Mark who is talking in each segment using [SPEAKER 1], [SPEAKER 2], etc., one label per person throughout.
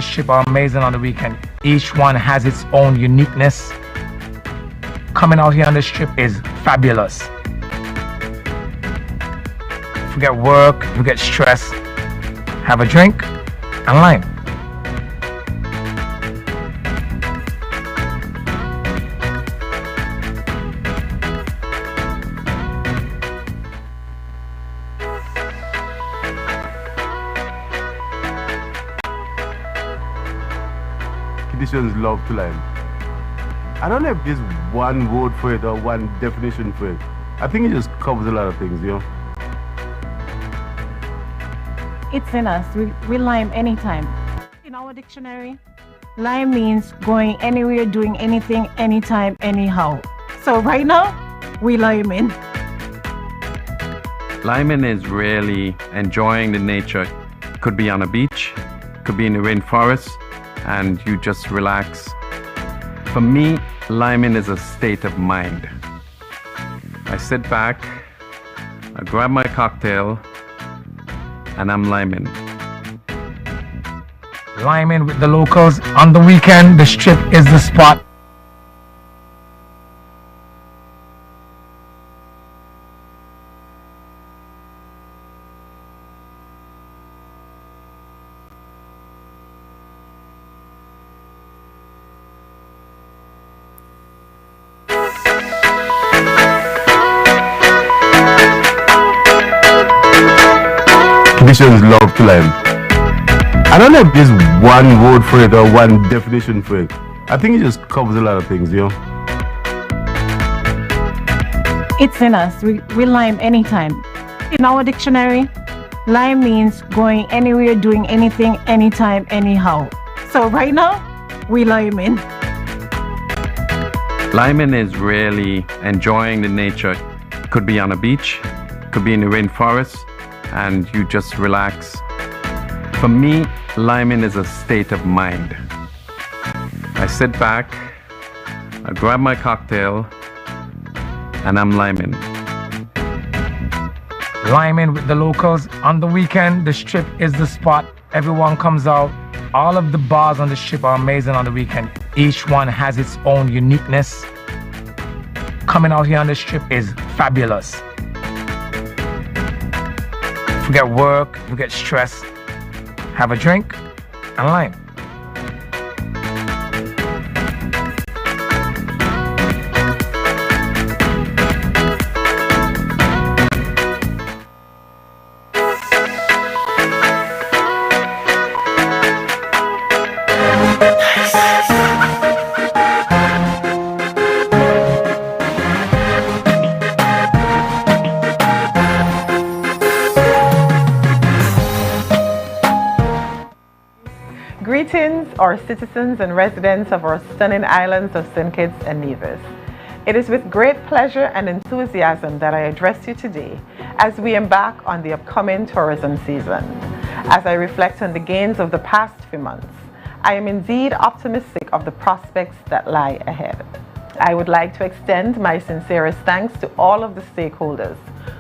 [SPEAKER 1] the ship are amazing on the weekend. Each one has its own uniqueness. Coming out here on the strip is fabulous. Forget work, forget stress. Have a drink and lime.
[SPEAKER 2] Conditions love to lime. I don't know if there's one word for it or one definition for it. I think it just covers a lot of things, you know.
[SPEAKER 3] It's in us. We lime anytime. In our dictionary, lime means going anywhere, doing anything, anytime, anyhow. So right now, we lime in.
[SPEAKER 4] Liming is really enjoying the nature. Could be on a beach, could be in the rainforest, and you just relax. For me, liming is a state of mind. I sit back, I grab my cocktail, and I'm liming.
[SPEAKER 1] Liming with the locals on the weekend. The strip is the spot.
[SPEAKER 2] Conditions love to lime. I don't know if there's one word for it or one definition for it. I think it just covers a lot of things, you know.
[SPEAKER 3] It's in us. We lime anytime. In our dictionary, lime means going anywhere, doing anything, anytime, anyhow. So right now, we lime in.
[SPEAKER 4] Liming is really enjoying the nature. Could be on a beach, could be in the rainforest, and you just relax. For me, liming is a state of mind. I sit back, I grab my cocktail, and I'm liming.
[SPEAKER 1] Liming with the locals on the weekend. The strip is the spot. Everyone comes out. All of the bars on the strip are amazing on the weekend. Each one has its own uniqueness. Coming out here on the strip is fabulous. Forget work, forget stress. Have a drink and lime.
[SPEAKER 5] Greetings, our citizens and residents of our stunning islands of St. Kitts and Nevis. It is with great pleasure and enthusiasm that I address you today as we embark on the upcoming tourism season. As I reflect on the gains of the past few months, I am indeed optimistic of the prospects that lie ahead. I would like to extend my sincerest thanks to all of the stakeholders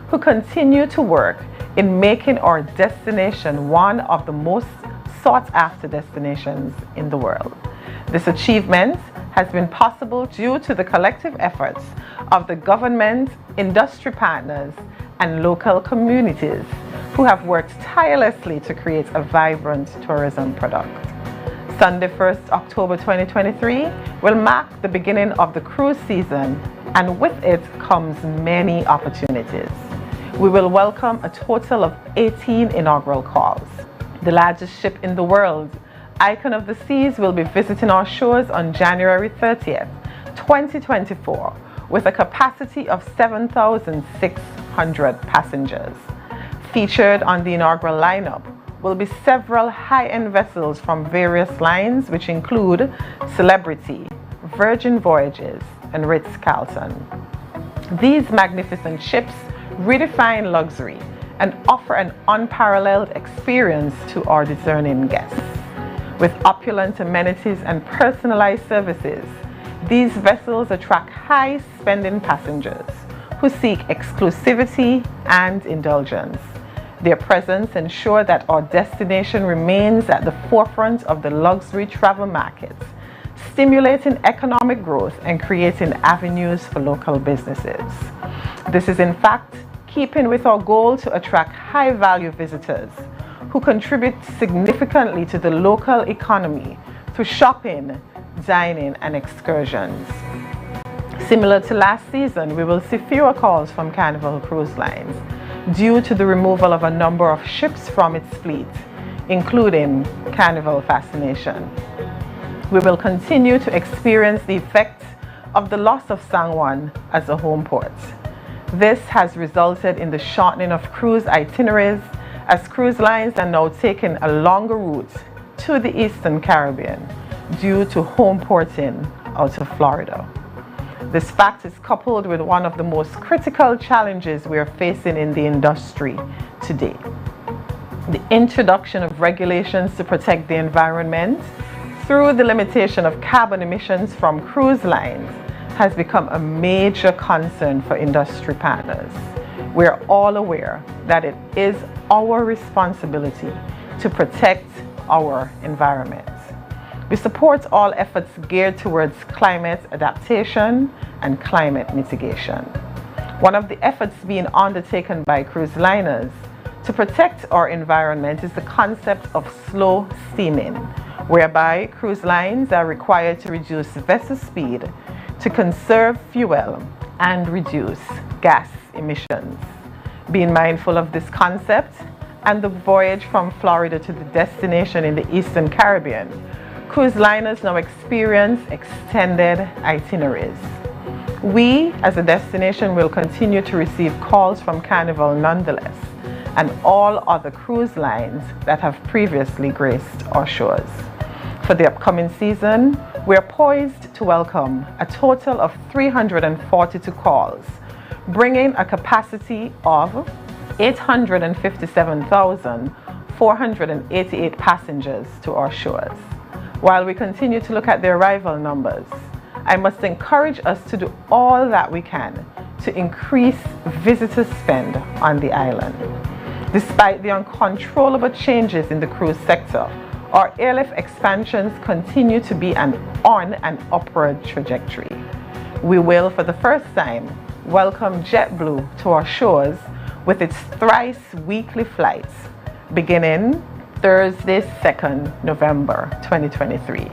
[SPEAKER 5] who continue to work in making our destination one of the most sought-after destinations in the world. This achievement has been possible due to the collective efforts of the government, industry partners, and local communities who have worked tirelessly to create a vibrant tourism product. Sunday, 1st October 2023 will mark the beginning of the cruise season, and with it comes many opportunities. We will welcome a total of 18 inaugural calls. The largest ship in the world, Icon of the Seas, will be visiting our shores on January 30th, 2024, with a capacity of 7,600 passengers. Featured on the inaugural lineup will be several high-end vessels from various lines, which include Celebrity, Virgin Voyages, and Ritz-Carlton. These magnificent ships redefine luxury and offer an unparalleled experience to our discerning guests. With opulent amenities and personalized services, these vessels attract high-spending passengers who seek exclusivity and indulgence. Their presence ensures that our destination remains at the forefront of the luxury travel market, stimulating economic growth and creating avenues for local businesses. This is in fact keeping with our goal to attract high-value visitors who contribute significantly to the local economy through shopping, dining, and excursions. Similar to last season, we will see fewer calls from Carnival Cruise Lines due to the removal of a number of ships from its fleet, including Carnival Fascination. We will continue to experience the effects of the loss of San Juan as a home port. This has resulted in the shortening of cruise itineraries, as cruise lines are now taking a longer route to the Eastern Caribbean due to home porting out of Florida. This fact is coupled with one of the most critical challenges we are facing in the industry today: the introduction of regulations to protect the environment through the limitation of carbon emissions from cruise lines has become a major concern for industry partners. We are all aware that it is our responsibility to protect our environment. We support all efforts geared towards climate adaptation and climate mitigation. One of the efforts being undertaken by cruise liners to protect our environment is the concept of slow steaming, whereby cruise lines are required to reduce vessel speed to conserve fuel and reduce gas emissions. Being mindful of this concept and the voyage from Florida to the destination in the Eastern Caribbean, cruise liners now experience extended itineraries. We, as a destination, will continue to receive calls from Carnival nonetheless, and all other cruise lines that have previously graced our shores. For the upcoming season, we are poised to welcome a total of 342 calls, bringing a capacity of 857,488 passengers to our shores. While we continue to look at the arrival numbers, I must encourage us to do all that we can to increase visitor spend on the island. Despite the uncontrollable changes in the cruise sector, our airlift expansions continue to be on an upward trajectory. We will, for the first time, welcome JetBlue to our shores with its thrice weekly flights beginning Thursday, 2nd November 2023.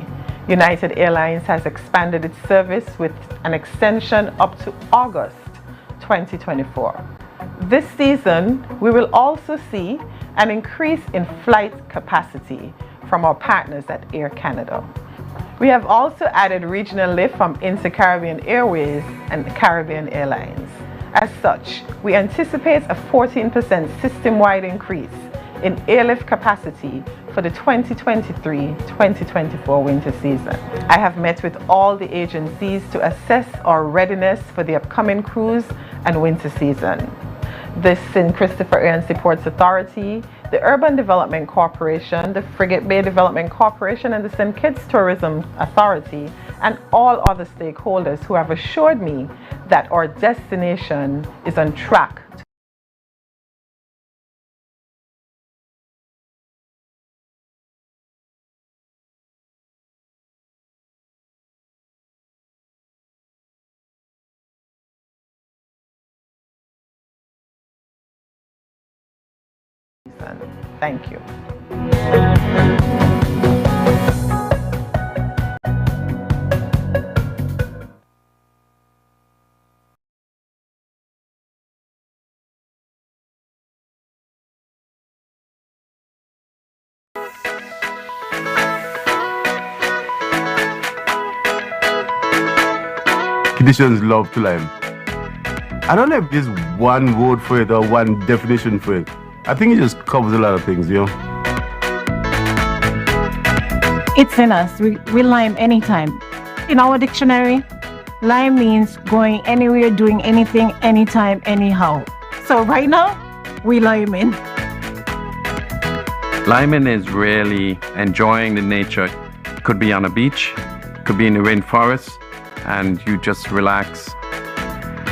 [SPEAKER 5] United Airlines has expanded its service with an extension up to August 2024. This season, we will also see an increase in flight capacity from our partners at Air Canada. We have also added regional lift from Inter-Caribbean Airways and Caribbean Airlines. As such, we anticipate a 14% system-wide increase in airlift capacity for the 2023-2024 winter season. I have met with all the agencies to assess our readiness for the upcoming cruise and winter season. The St. Christopher Air and Seaports Authority, the Urban Development Corporation, the Frigate Bay Development Corporation, and the St. Kitts Tourism Authority, and all other stakeholders who have assured me that our destination is on track. Thank you.
[SPEAKER 2] Conditions love to lime. I don't know if there's one word for it or one definition for it. I think it just covers a lot of things, you know.
[SPEAKER 3] It's in us. We lime anytime. In our dictionary, lime means going anywhere, doing anything, anytime, anyhow. So right now, we liming.
[SPEAKER 4] Liming is really enjoying the nature. Could be on a beach, could be in the rainforest, and you just relax.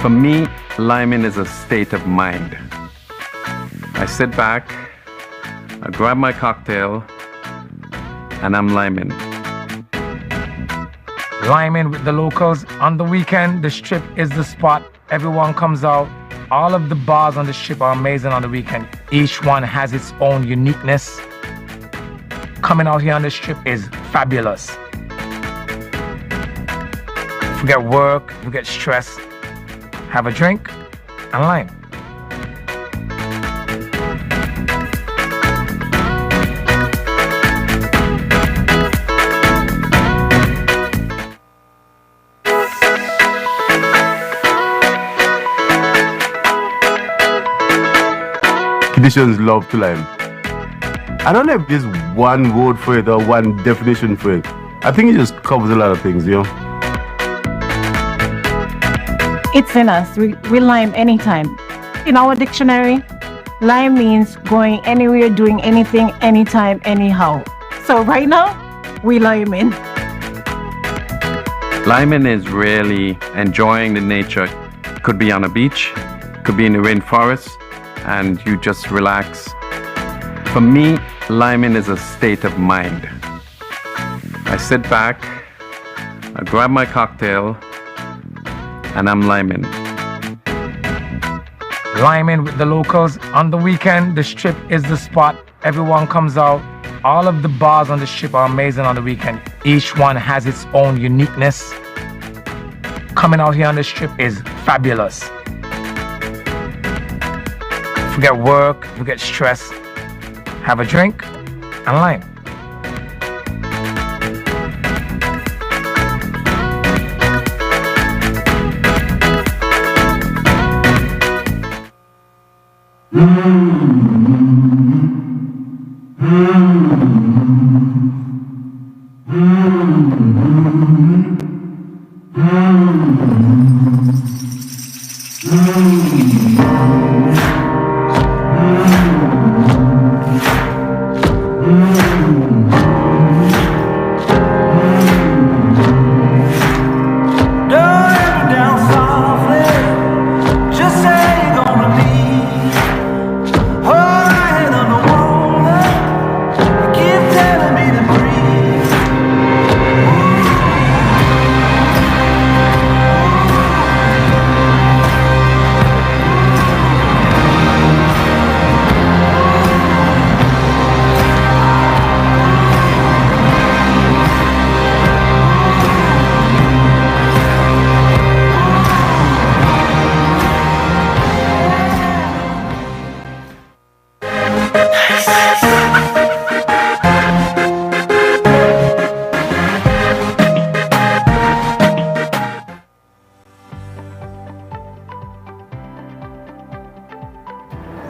[SPEAKER 4] For me, liming is a state of mind. I sit back, I grab my cocktail, and I'm liming.
[SPEAKER 1] Liming with the locals. On the weekend, the strip is the spot. Everyone comes out. All of the bars on the strip are amazing on the weekend. Each one has its own uniqueness. Coming out here on the strip is fabulous. Forget work, forget stress. Have a drink and lime.
[SPEAKER 2] Conditions love to lime. I don't know if there's one word for it or one definition for it. I think it just covers a lot of things, you know.
[SPEAKER 3] It's in us. We lime anytime. In our dictionary, lime means going anywhere, doing anything, anytime, anyhow. So right now, we lime in.
[SPEAKER 4] Liming is really enjoying the nature. Could be on a beach, could be in the rainforest, and you just relax. For me, liming is a state of mind. I sit back, I grab my cocktail, and I'm liming.
[SPEAKER 1] Liming with the locals. On the weekend, the strip is the spot. Everyone comes out. All of the bars on the strip are amazing on the weekend. Each one has its own uniqueness. Coming out here on the strip is fabulous. Forget work, forget stress. Have a drink and lime.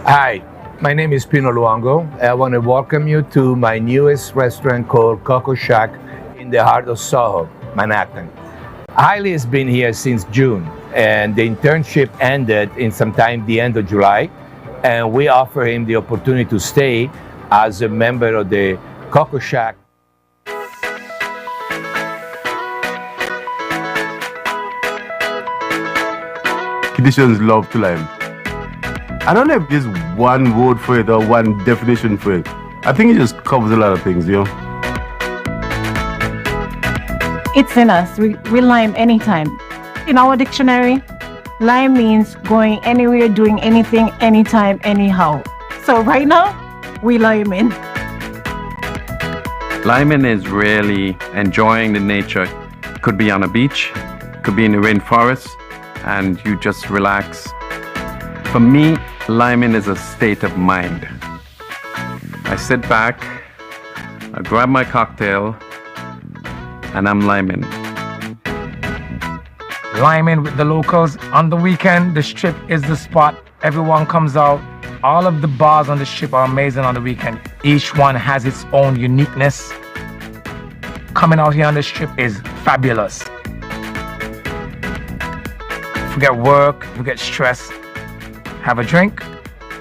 [SPEAKER 6] Hi, my name is Pino Luongo. I want to welcome you to my newest restaurant called Coco Shack in the heart of Soho, Manhattan. Hailey has been here since June, and the internship ended in sometime the end of July, and we offer him the opportunity to stay as a member of the Coco Shack.
[SPEAKER 2] Conditions love to lime. I don't know if there's one word for it or one definition for it. I think it just covers a lot of things, you know.
[SPEAKER 3] It's in us. We lime anytime. In our dictionary, lime means going anywhere, doing anything, anytime, anyhow. So right now, we lime in.
[SPEAKER 4] Liming is really enjoying the nature. Could be on a beach, could be in the rainforest, and you just relax. For me, liming is a state of mind. I sit back, I grab my cocktail, and I'm liming.
[SPEAKER 1] Liming with the locals. On the weekend, the strip is the spot. Everyone comes out. All of the bars on the strip are amazing on the weekend. Each one has its own uniqueness. Coming out here on the strip is fabulous. Forget work, forget stress. Have a drink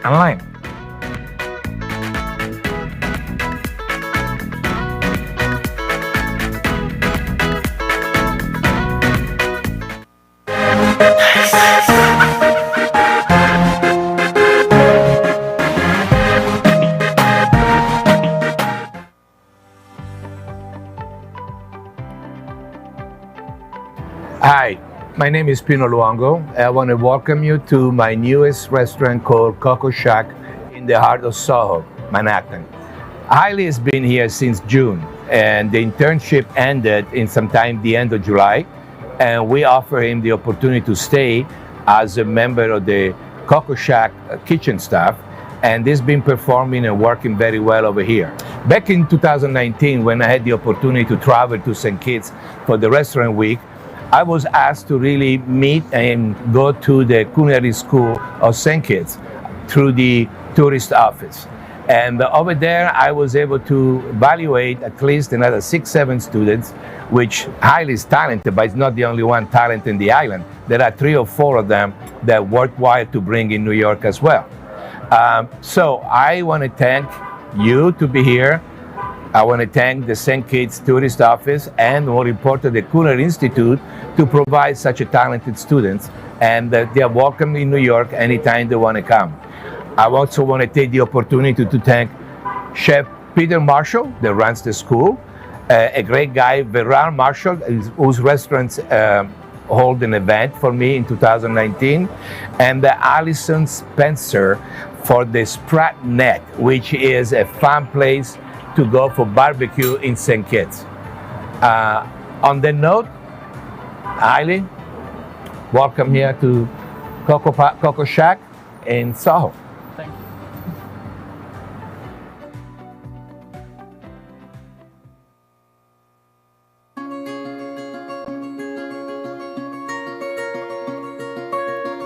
[SPEAKER 1] and lime.
[SPEAKER 6] Hi, my name is Pino Luongo. I want to welcome you to my newest restaurant called Coco Shack in the heart of Soho, Manhattan. Hailey has been here since June, and the internship ended in sometime the end of July, and we offer him the opportunity to stay as a member of the Coco Shack kitchen staff, and he's been performing and working very well over here. Back in 2019, when I had the opportunity to travel to St. Kitts for the restaurant week, I was asked to really meet and go to the Culinary School of St. Kitts through the tourist office. And over there, I was able to evaluate at least another 6-7 students, which highly is talented, but it's not the only one talent in the island. There are 3 or 4 of them that worthwhile to bring in New York as well. So I want to thank you to be here. I want to thank the St. Kitts Tourist Office and, more important, the Culinary Institute to provide such a talented students, and they are welcome in New York anytime they want to come. I also want to take the opportunity to thank Chef Peter Marshall that runs the school, a great guy, Veran Marshall, whose restaurants hold an event for me in 2019, and Alison Spencer for the Sprat Net, which is a fun place to go for barbecue in St. Kitts. On that note, Hailey, welcome here to Coco Shack in Soho.
[SPEAKER 1] Thank you.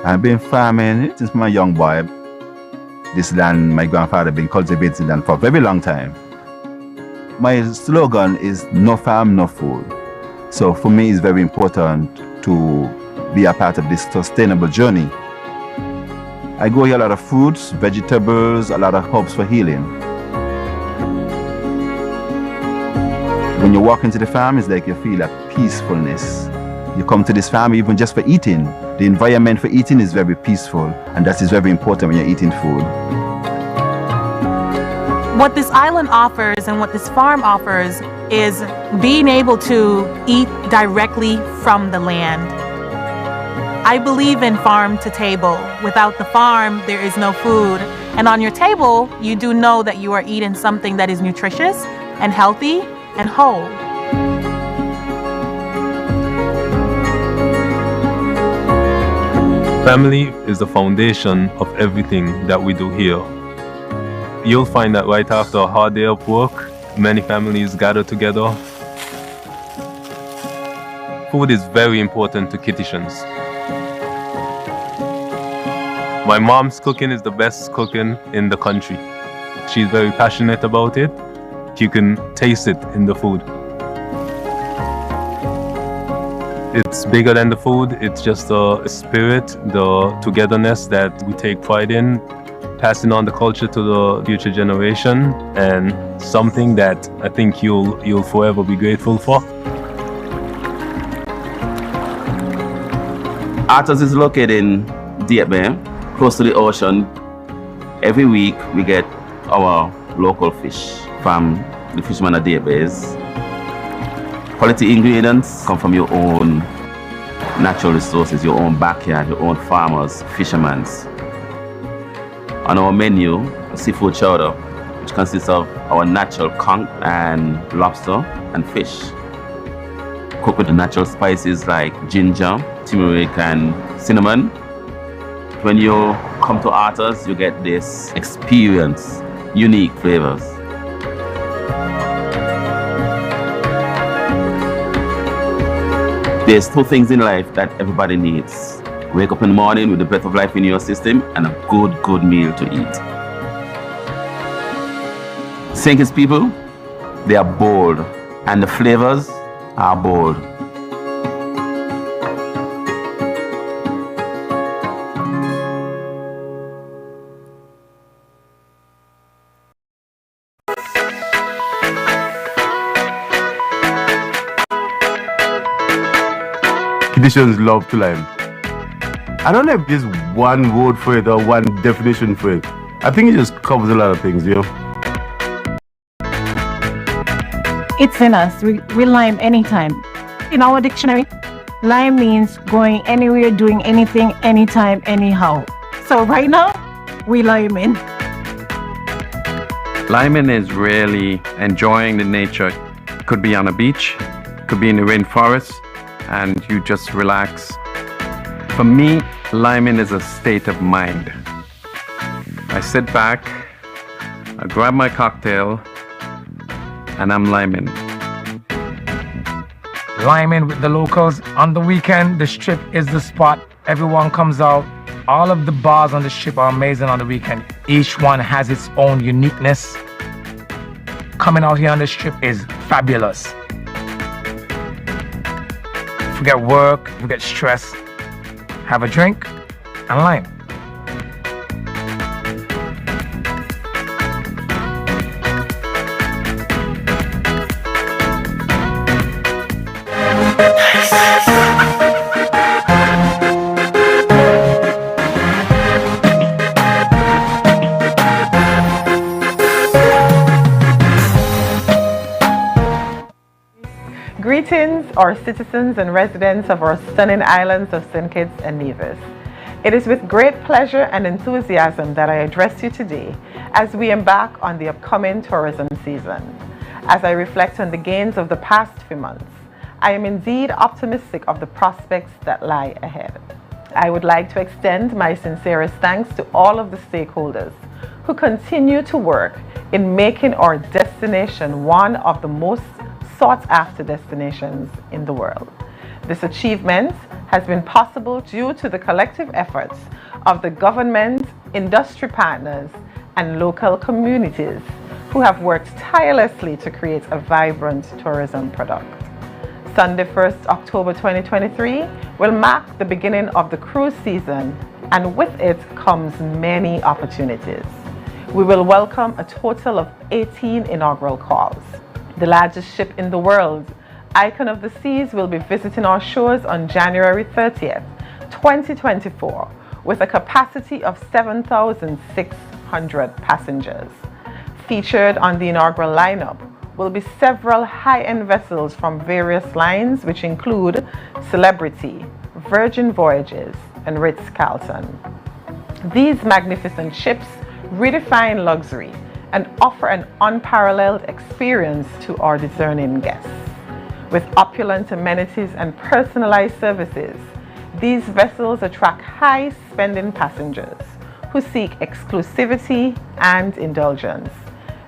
[SPEAKER 2] I've been farming since my young boy. This land, my grandfather been cultivating land for a very long time. My slogan is no farm, no food. So for me, it's very important to be a part of this sustainable journey. I grow here a lot of fruits, vegetables, a lot of herbs for healing. When you walk into the farm, it's like you feel a peacefulness. You come to this farm even just for eating. The environment for eating is very peaceful, and that is very important when you're eating food.
[SPEAKER 7] What this island offers and what this farm offers is being able to eat directly from the land. I believe in farm to table. Without the farm, there is no food. And on your table, you do know that you are eating something that is nutritious and healthy and whole.
[SPEAKER 8] Family is the foundation of everything that we do here. You'll find that right after a hard day of work, many families gather together. Food is very important to Kittitians. My mom's cooking is the best cooking in the country. She's very passionate about it. You can taste it in the food. It's bigger than the food. It's just the spirit, the togetherness that we take pride in, passing on the culture to the future generation, and something that I think you'll forever be grateful for.
[SPEAKER 9] Arthur's is located in Deep Bay, close to the ocean. Every week we get our local fish from the fishermen at Deep Bays. Quality ingredients come from your own natural resources, your own backyard, your own farmers, fishermen. On our menu, a seafood chowder, which consists of our natural conch and lobster and fish, cooked with the natural spices like ginger, turmeric, and cinnamon. When you come to Arthur's, you get this experience, unique flavors. There's 2 things in life that everybody needs. Wake up in the morning with the breath of life in your system and a good meal to eat. St. Kitts people, they are bold, and the flavors are bold.
[SPEAKER 2] Kittitians love to lime. I don't know if there's one word for it or one definition for it. I think it just covers a lot of things, you know.
[SPEAKER 3] It's in us. We lime anytime. In our dictionary, Lime means going anywhere, doing anything, anytime, anyhow. So right now, we liming.
[SPEAKER 4] Liming is really enjoying the nature. Could be on a beach, could be in the rainforest, and you just relax. For me, liming is a state of mind. I sit back, I grab my cocktail, and I'm liming.
[SPEAKER 1] Liming with the locals. On the weekend, the strip is the spot. Everyone comes out. All of the bars on the strip are amazing on the weekend. Each one has its own uniqueness. Coming out here on the strip is fabulous. Forget work, forget stress. Have a drink and lime.
[SPEAKER 5] Greetings, our citizens and residents of our stunning islands of St. Kitts and Nevis. It is with great pleasure and enthusiasm that I address you today as we embark on the upcoming tourism season. As I reflect on the gains of the past few months, I am indeed optimistic of the prospects that lie ahead. I would like to extend my sincerest thanks to all of the stakeholders who continue to work in making our destination one of the most sought-after destinations in the world. This achievement has been possible due to the collective efforts of the government, industry partners, and local communities who have worked tirelessly to create a vibrant tourism product. Sunday, 1st October 2023 will mark the beginning of the cruise season, and with it comes many opportunities. We will welcome a total of 18 inaugural calls. The largest ship in the world, Icon of the Seas, will be visiting our shores on January 30th, 2024, with a capacity of 7,600 passengers. Featured on the inaugural lineup will be several high-end vessels from various lines, which include Celebrity, Virgin Voyages, and Ritz-Carlton. These magnificent ships redefine luxury and offer an unparalleled experience to our discerning guests. With opulent amenities and personalized services, these vessels attract high-spending passengers who seek exclusivity and indulgence.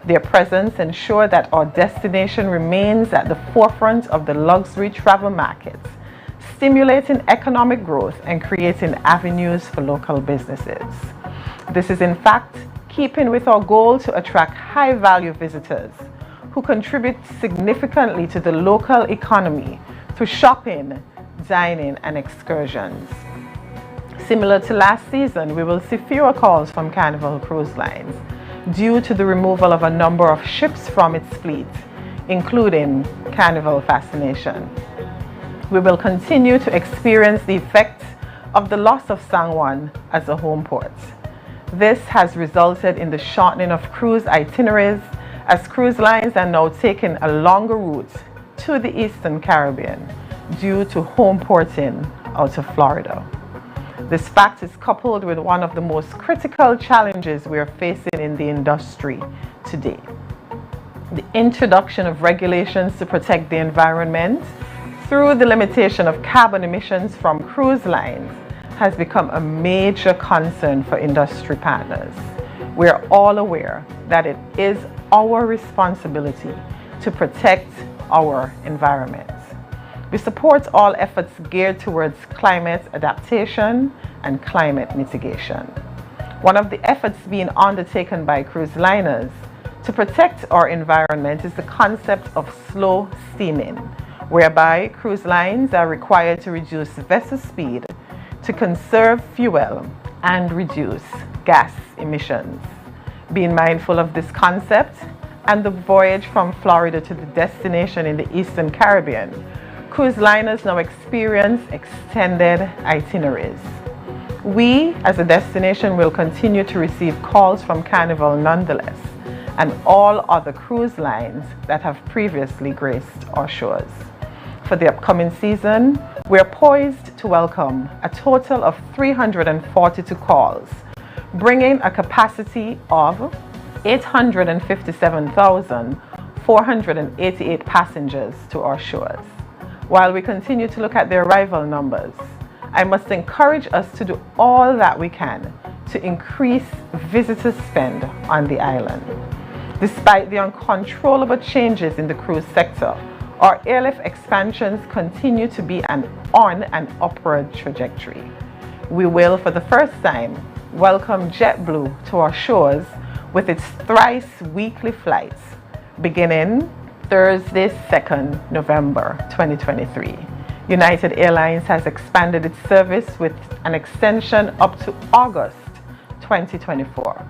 [SPEAKER 5] Their presence ensures that our destination remains at the forefront of the luxury travel market, stimulating economic growth and creating avenues for local businesses. This is in fact keeping with our goal to attract high-value visitors who contribute significantly to the local economy through shopping, dining, and excursions. Similar to last season, we will see fewer calls from Carnival Cruise Lines due to the removal of a number of ships from its fleet, including Carnival Fascination. We will continue to experience the effects of the loss of San Juan as a home port. This has resulted in the shortening of cruise itineraries, as cruise lines are now taking a longer route to the Eastern Caribbean due to home porting out of Florida. This fact is coupled with one of the most critical challenges we are facing in the industry today: the introduction of regulations to protect the environment through the limitation of carbon emissions from cruise lines has become a major concern for industry partners. We are all aware that it is our responsibility to protect our environment. We support all efforts geared towards climate adaptation and climate mitigation. One of the efforts being undertaken by cruise liners to protect our environment is the concept of slow steaming, whereby cruise lines are required to reduce vessel speed to conserve fuel and reduce gas emissions. Being mindful of this concept and the voyage from Florida to the destination in the Eastern Caribbean, cruise liners now experience extended itineraries. We, as a destination, will continue to receive calls from Carnival nonetheless, and all other cruise lines that have previously graced our shores. for the upcoming season, we are poised to welcome a total of 342 calls, bringing a capacity of 857,488 passengers to our shores. While we continue to look at the arrival numbers, I must encourage us to do all that we can to increase visitor spend on the island. Despite the uncontrollable changes in the cruise sector, our airlift expansions continue to be on an upward trajectory. We will, for the first time, welcome JetBlue to our shores with its thrice weekly flights, beginning Thursday, 2nd November 2023. United Airlines has expanded its service with an extension up to August 2024.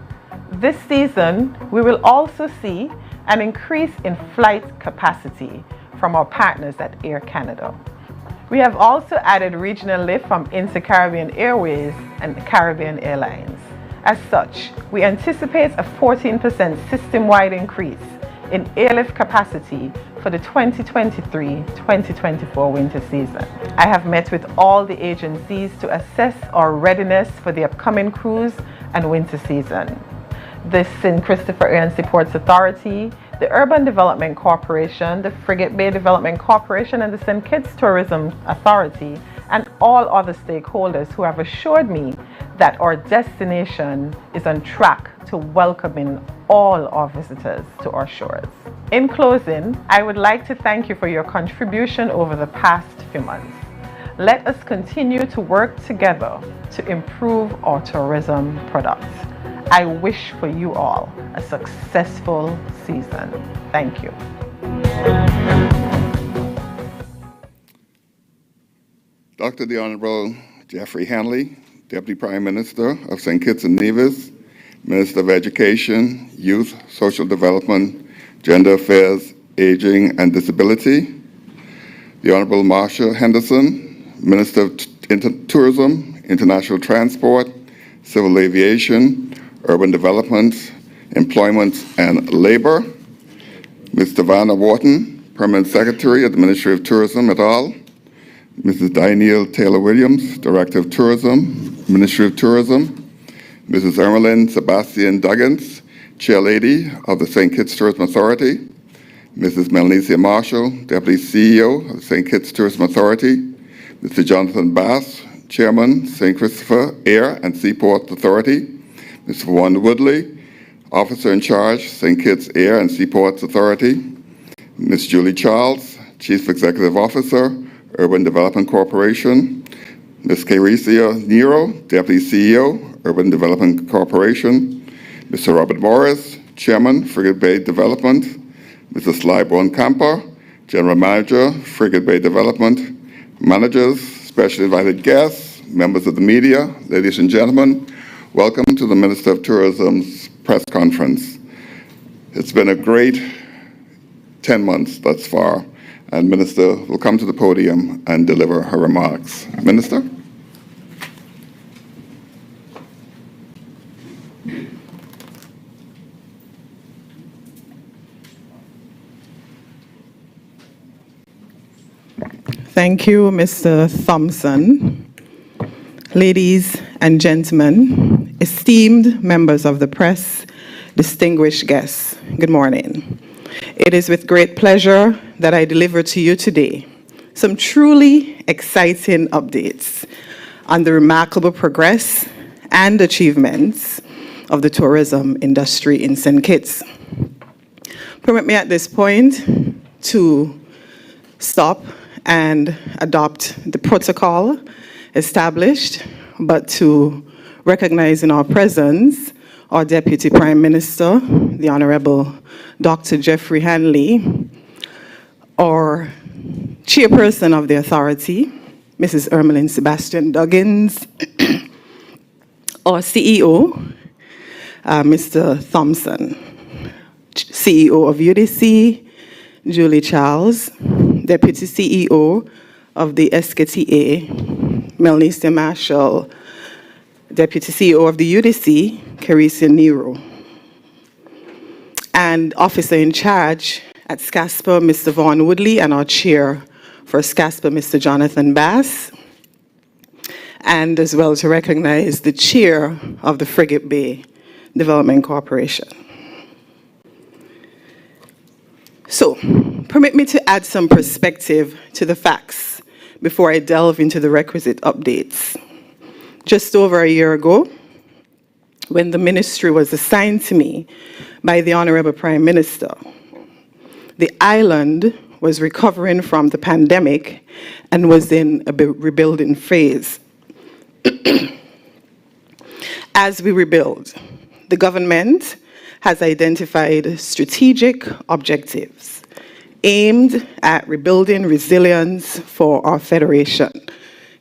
[SPEAKER 5] This season, we will also see an increase in flight capacity from our partners at Air Canada. We have also added regional lift from Inter-Caribbean Airways and Caribbean Airlines. As such, we anticipate a 14% system-wide increase in airlift capacity for the 2023-2024 winter season. I have met with all the agencies to assess our readiness for the upcoming cruise and winter season. The St. Christopher Air and Seaports Authority, the Urban Development Corporation, the Frigate Bay Development Corporation, and the St. Kitts Tourism Authority, and all other stakeholders who have assured me that our destination is on track to welcoming all our visitors to our shores. In closing, I would like to thank you for your contribution over the past few months. Let us continue to work together to improve our tourism products. I wish for you all a successful season. Thank you.
[SPEAKER 10] Dr. the Honorable Jeffrey Hanley, Deputy Prime Minister of St. Kitts and Nevis, Minister of Education, Youth, Social Development, Gender Affairs, Aging and Disability. The Honorable Marsha Henderson, Minister of Tourism, International Transport, Civil Aviation, Urban Development, Employment and Labor. Mr. Vanna Wharton, Permanent Secretary at the Ministry of Tourism et al. Mrs. Danielle Taylor-Williams, Director of Tourism, Ministry of Tourism. Mrs. Ermeline Sebastian Duggins, Chairlady of the St. Kitts Tourism Authority. Mrs. Melnesia Marshall, Deputy CEO of the St. Kitts Tourism Authority. Mr. Jonathan Bass, Chairman, St. Christopher Air and Seaports Authority. Mr. Wanda Woodley, Officer in Charge, St. Kitts Air and Seaports Authority. Ms. Julie Charles, Chief Executive Officer, Urban Development Corporation. Ms. Carissia Nero, Deputy CEO, Urban Development Corporation. Mr. Robert Morris, Chairman, Frigate Bay Development. Mrs. Slyborn Camper, General Manager, Frigate Bay Development. Managers, special invited guests, members of the media, ladies and gentlemen, welcome to the Minister of Tourism's press conference. It's been a great 10 months thus far, and Minister will come to the podium and deliver her remarks. Minister?
[SPEAKER 5] Thank you, Mr. Thompson. Ladies and gentlemen, esteemed members of the press, distinguished guests, good morning. It is with great pleasure that I deliver to you today some truly exciting updates on the remarkable progress and achievements of the tourism industry in St. Kitts. Permit me at this point to stop and adopt the protocol established, but to recognize in our presence our Deputy Prime Minister, the Honorable Dr. Jeffrey Hanley, our Chairperson of the Authority, Mrs. Ermeline Sebastian Duggins, our CEO, Mr. Thompson, CEO of UDC, Julie Charles, Deputy CEO of the SKTA, Melnesia Marshall, Deputy CEO of the UDC, Carissia Nero, and Officer in Charge at SCASPA, Mr. Vaughn Woodley, and our Chair First Casper, Mr. Jonathan Bass, and as well to recognize the chair of the Frigate Bay Development Corporation. So, permit me to add some perspective to the facts before I delve into the requisite updates. Just over a year ago, when the ministry was assigned to me by the Honorable Prime Minister, the island was recovering from the pandemic and was in a rebuilding phase. As we rebuild, the government has identified strategic objectives aimed at rebuilding resilience for our federation.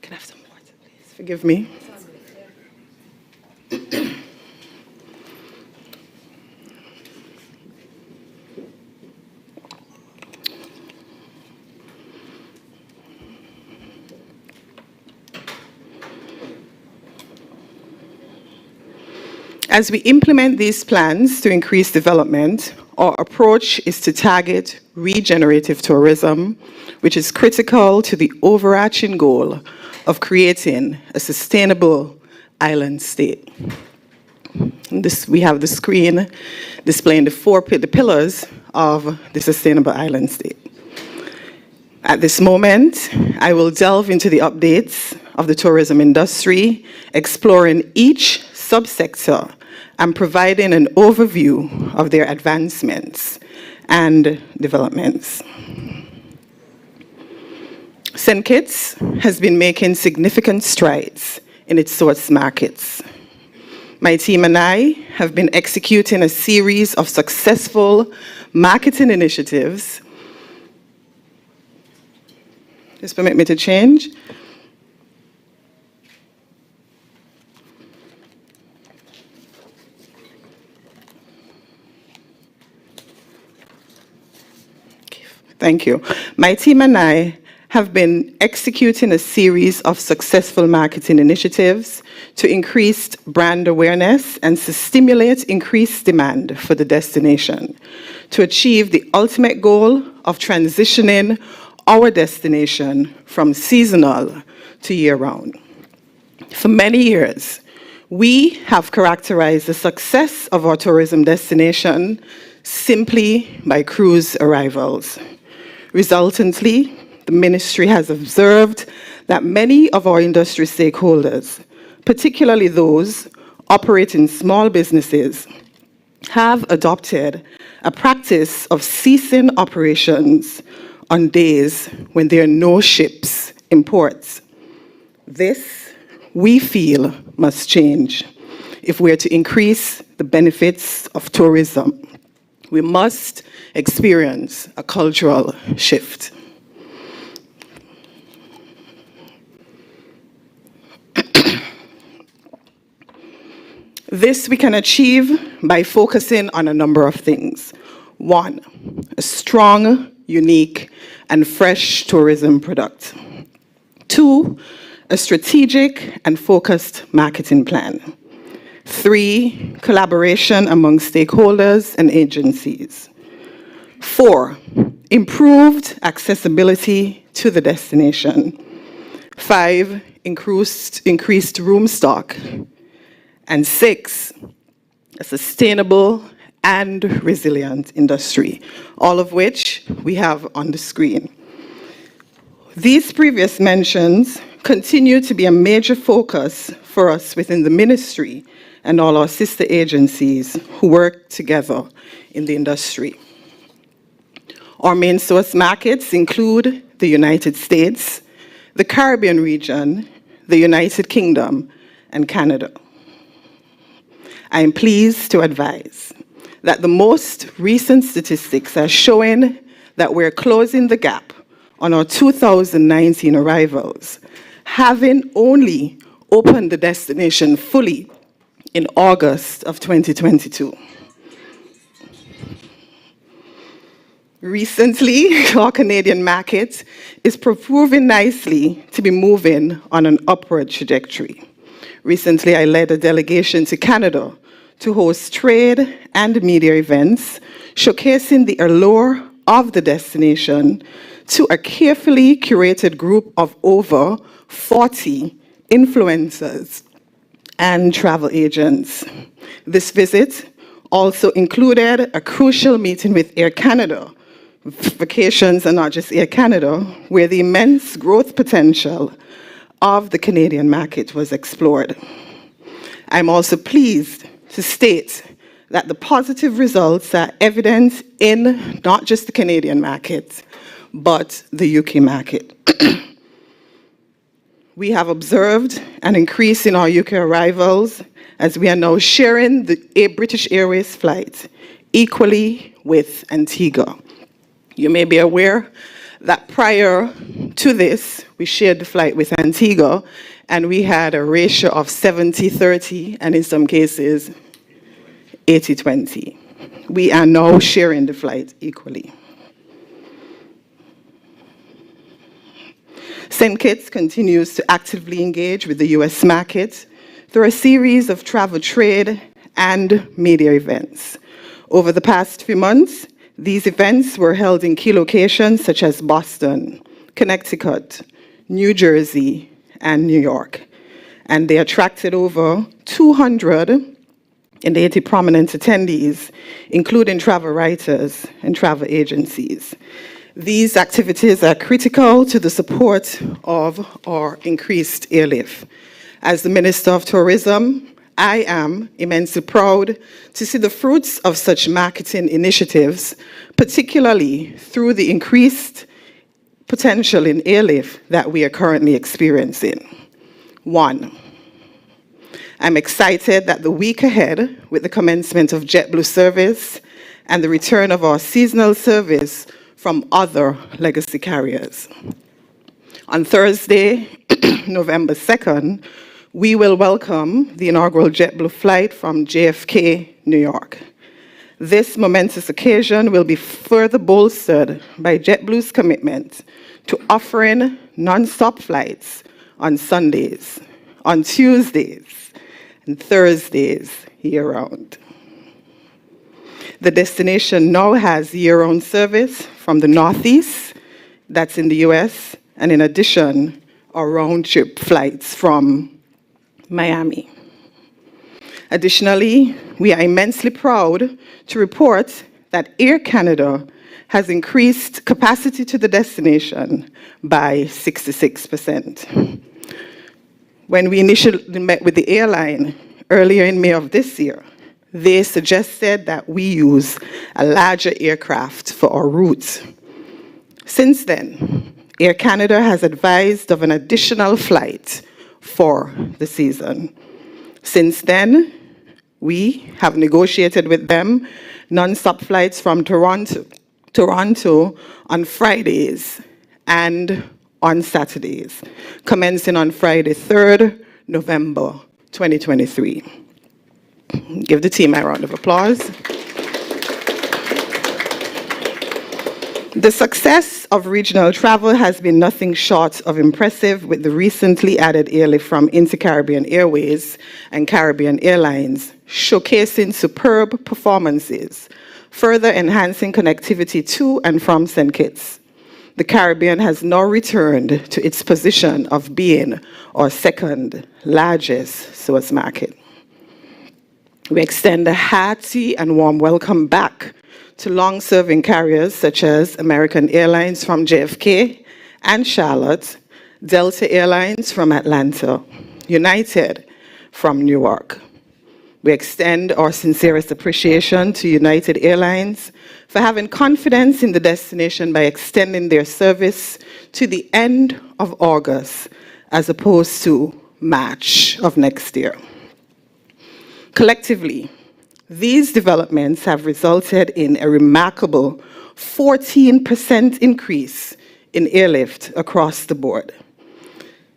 [SPEAKER 5] Can I have some water, please? Forgive me. As we implement these plans to increase development, our approach is to target regenerative tourism, which is critical to the overarching goal of creating a sustainable island state. We have the screen displaying the pillars of the sustainable island state. At this moment, I will delve into the updates of the tourism industry, exploring each subsector and providing an overview of their advancements and developments. St. Kitts has been making significant strides in its source markets. My team and I have been executing a series of successful marketing initiatives. Just permit me to change. Thank you. My team and I have been executing a series of successful marketing initiatives to increase brand awareness and to stimulate increased demand for the destination, to achieve the ultimate goal of transitioning our destination from seasonal to year-round. For many years, we have characterized the success of our tourism destination simply by cruise arrivals. Resultantly, the ministry has observed that many of our industry stakeholders, particularly those operating small businesses, have adopted a practice of ceasing operations on days when there are no ships in ports. This, we feel, must change if we are to increase the benefits of tourism. We must experience a cultural shift. This we can achieve by focusing on a number of things. One, a strong, unique, and fresh tourism product. Two, a strategic and focused marketing plan. 3, collaboration among stakeholders and agencies. 4, improved accessibility to the destination. 5, increased room stock. And 6, a sustainable and resilient industry, all of which we have on the screen. These previous mentions continue to be a major focus for us within the ministry and all our sister agencies who work together in the industry. Our main source markets include the United States, the Caribbean region, the United Kingdom, and Canada. I am pleased to advise that the most recent statistics are showing that we're closing the gap on our 2019 arrivals, having only opened the destination fully in August of 2022. Recently, our Canadian market is proving nicely to be moving on an upward trajectory. Recently, I led a delegation to Canada to host trade and media events showcasing the allure of the destination to a carefully curated group of over 40 influencers and travel agents. This visit also included a crucial meeting with Air Canada. Vacations are not just Air Canada, where the immense growth potential of the Canadian market was explored. I'm also pleased to state that the positive results are evident in not just the Canadian market, but the UK market. We have observed an increase in our UK arrivals as we are now sharing the British Airways flight equally with Antigua. You may be aware that prior to this, we shared the flight with Antigua, and we had a ratio of 70-30, and in some cases, 80-20. We are now sharing the flight equally. St. Kitts continues to actively engage with the US market through a series of travel trade and media events. Over the past few months, these events were held in key locations such as Boston, Connecticut, New Jersey, and New York. And they attracted over 280 prominent attendees, including travel writers and travel agencies. These activities are critical to the support of our increased airlift. As the Minister of Tourism, I am immensely proud to see the fruits of such marketing initiatives, particularly through the increased potential in airlift that we are currently experiencing. One, I'm excited that the week ahead, with the commencement of JetBlue service and the return of our seasonal service from other legacy carriers. On Thursday, November 2nd, we will welcome the inaugural JetBlue flight from JFK, New York. This momentous occasion will be further bolstered by JetBlue's commitment to offering non-stop flights on Sundays, on Tuesdays, and Thursdays year-round. The destination now has year-round service from the Northeast, that's in the US, and in addition, our round-trip flights from Miami. Additionally, we are immensely proud to report that Air Canada has increased capacity to the destination by 66%. When we initially met with the airline earlier in May of this year, they suggested that we use a larger aircraft for our routes. Since then, Air Canada has advised of an additional flight for the season. Since then, we have negotiated with them non-stop flights from Toronto on Fridays and on Saturdays, commencing on Friday, 3rd November 2023. Give the team a round of applause. The success of regional travel has been nothing short of impressive, with the recently added airlift from Inter-Caribbean Airways and Caribbean Airlines showcasing superb performances, further enhancing connectivity to and from St. Kitts. The Caribbean has now returned to its position of being our second largest source market. We extend a hearty and warm welcome back to long-serving carriers such as American Airlines from JFK and Charlotte, Delta Airlines from Atlanta, United from Newark. We extend our sincerest appreciation to United Airlines for having confidence in the destination by extending their service to the end of August as opposed to March of next year. Collectively, these developments have resulted in a remarkable 14% increase in airlift across the board,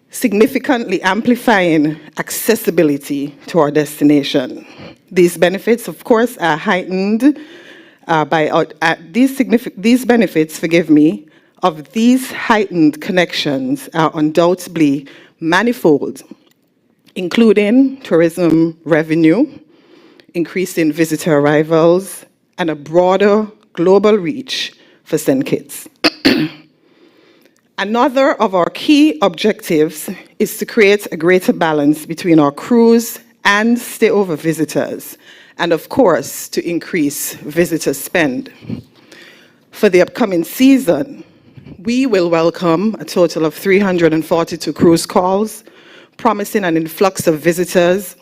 [SPEAKER 5] significantly amplifying accessibility to our destination. These benefits, of course, are heightened these benefits, of these heightened connections are undoubtedly manifold, including tourism revenue, increasing visitor arrivals, and a broader global reach for St. Kitts. Another of our key objectives is to create a greater balance between our cruise and stayover visitors, and of course, to increase visitor spend. For the upcoming season, we will welcome a total of 342 cruise calls, promising an influx of visitors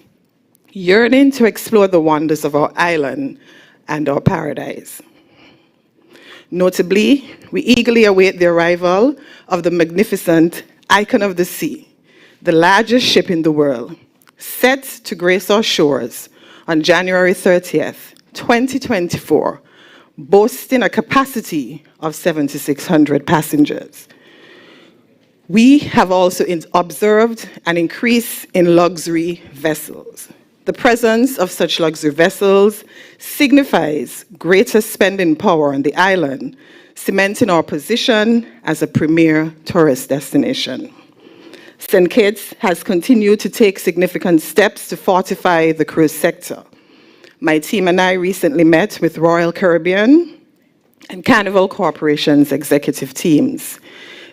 [SPEAKER 5] yearning to explore the wonders of our island and our paradise. Notably, we eagerly await the arrival of the magnificent Icon of the Sea, the largest ship in the world, set to grace our shores on January 30th, 2024, boasting a capacity of 7,600 passengers. We have also observed an increase in luxury vessels. The presence of such luxury vessels signifies greater spending power on the island, cementing our position as a premier tourist destination. St. Kitts has continued to take significant steps to fortify the cruise sector. My team and I recently met with Royal Caribbean and Carnival Corporation's executive teams.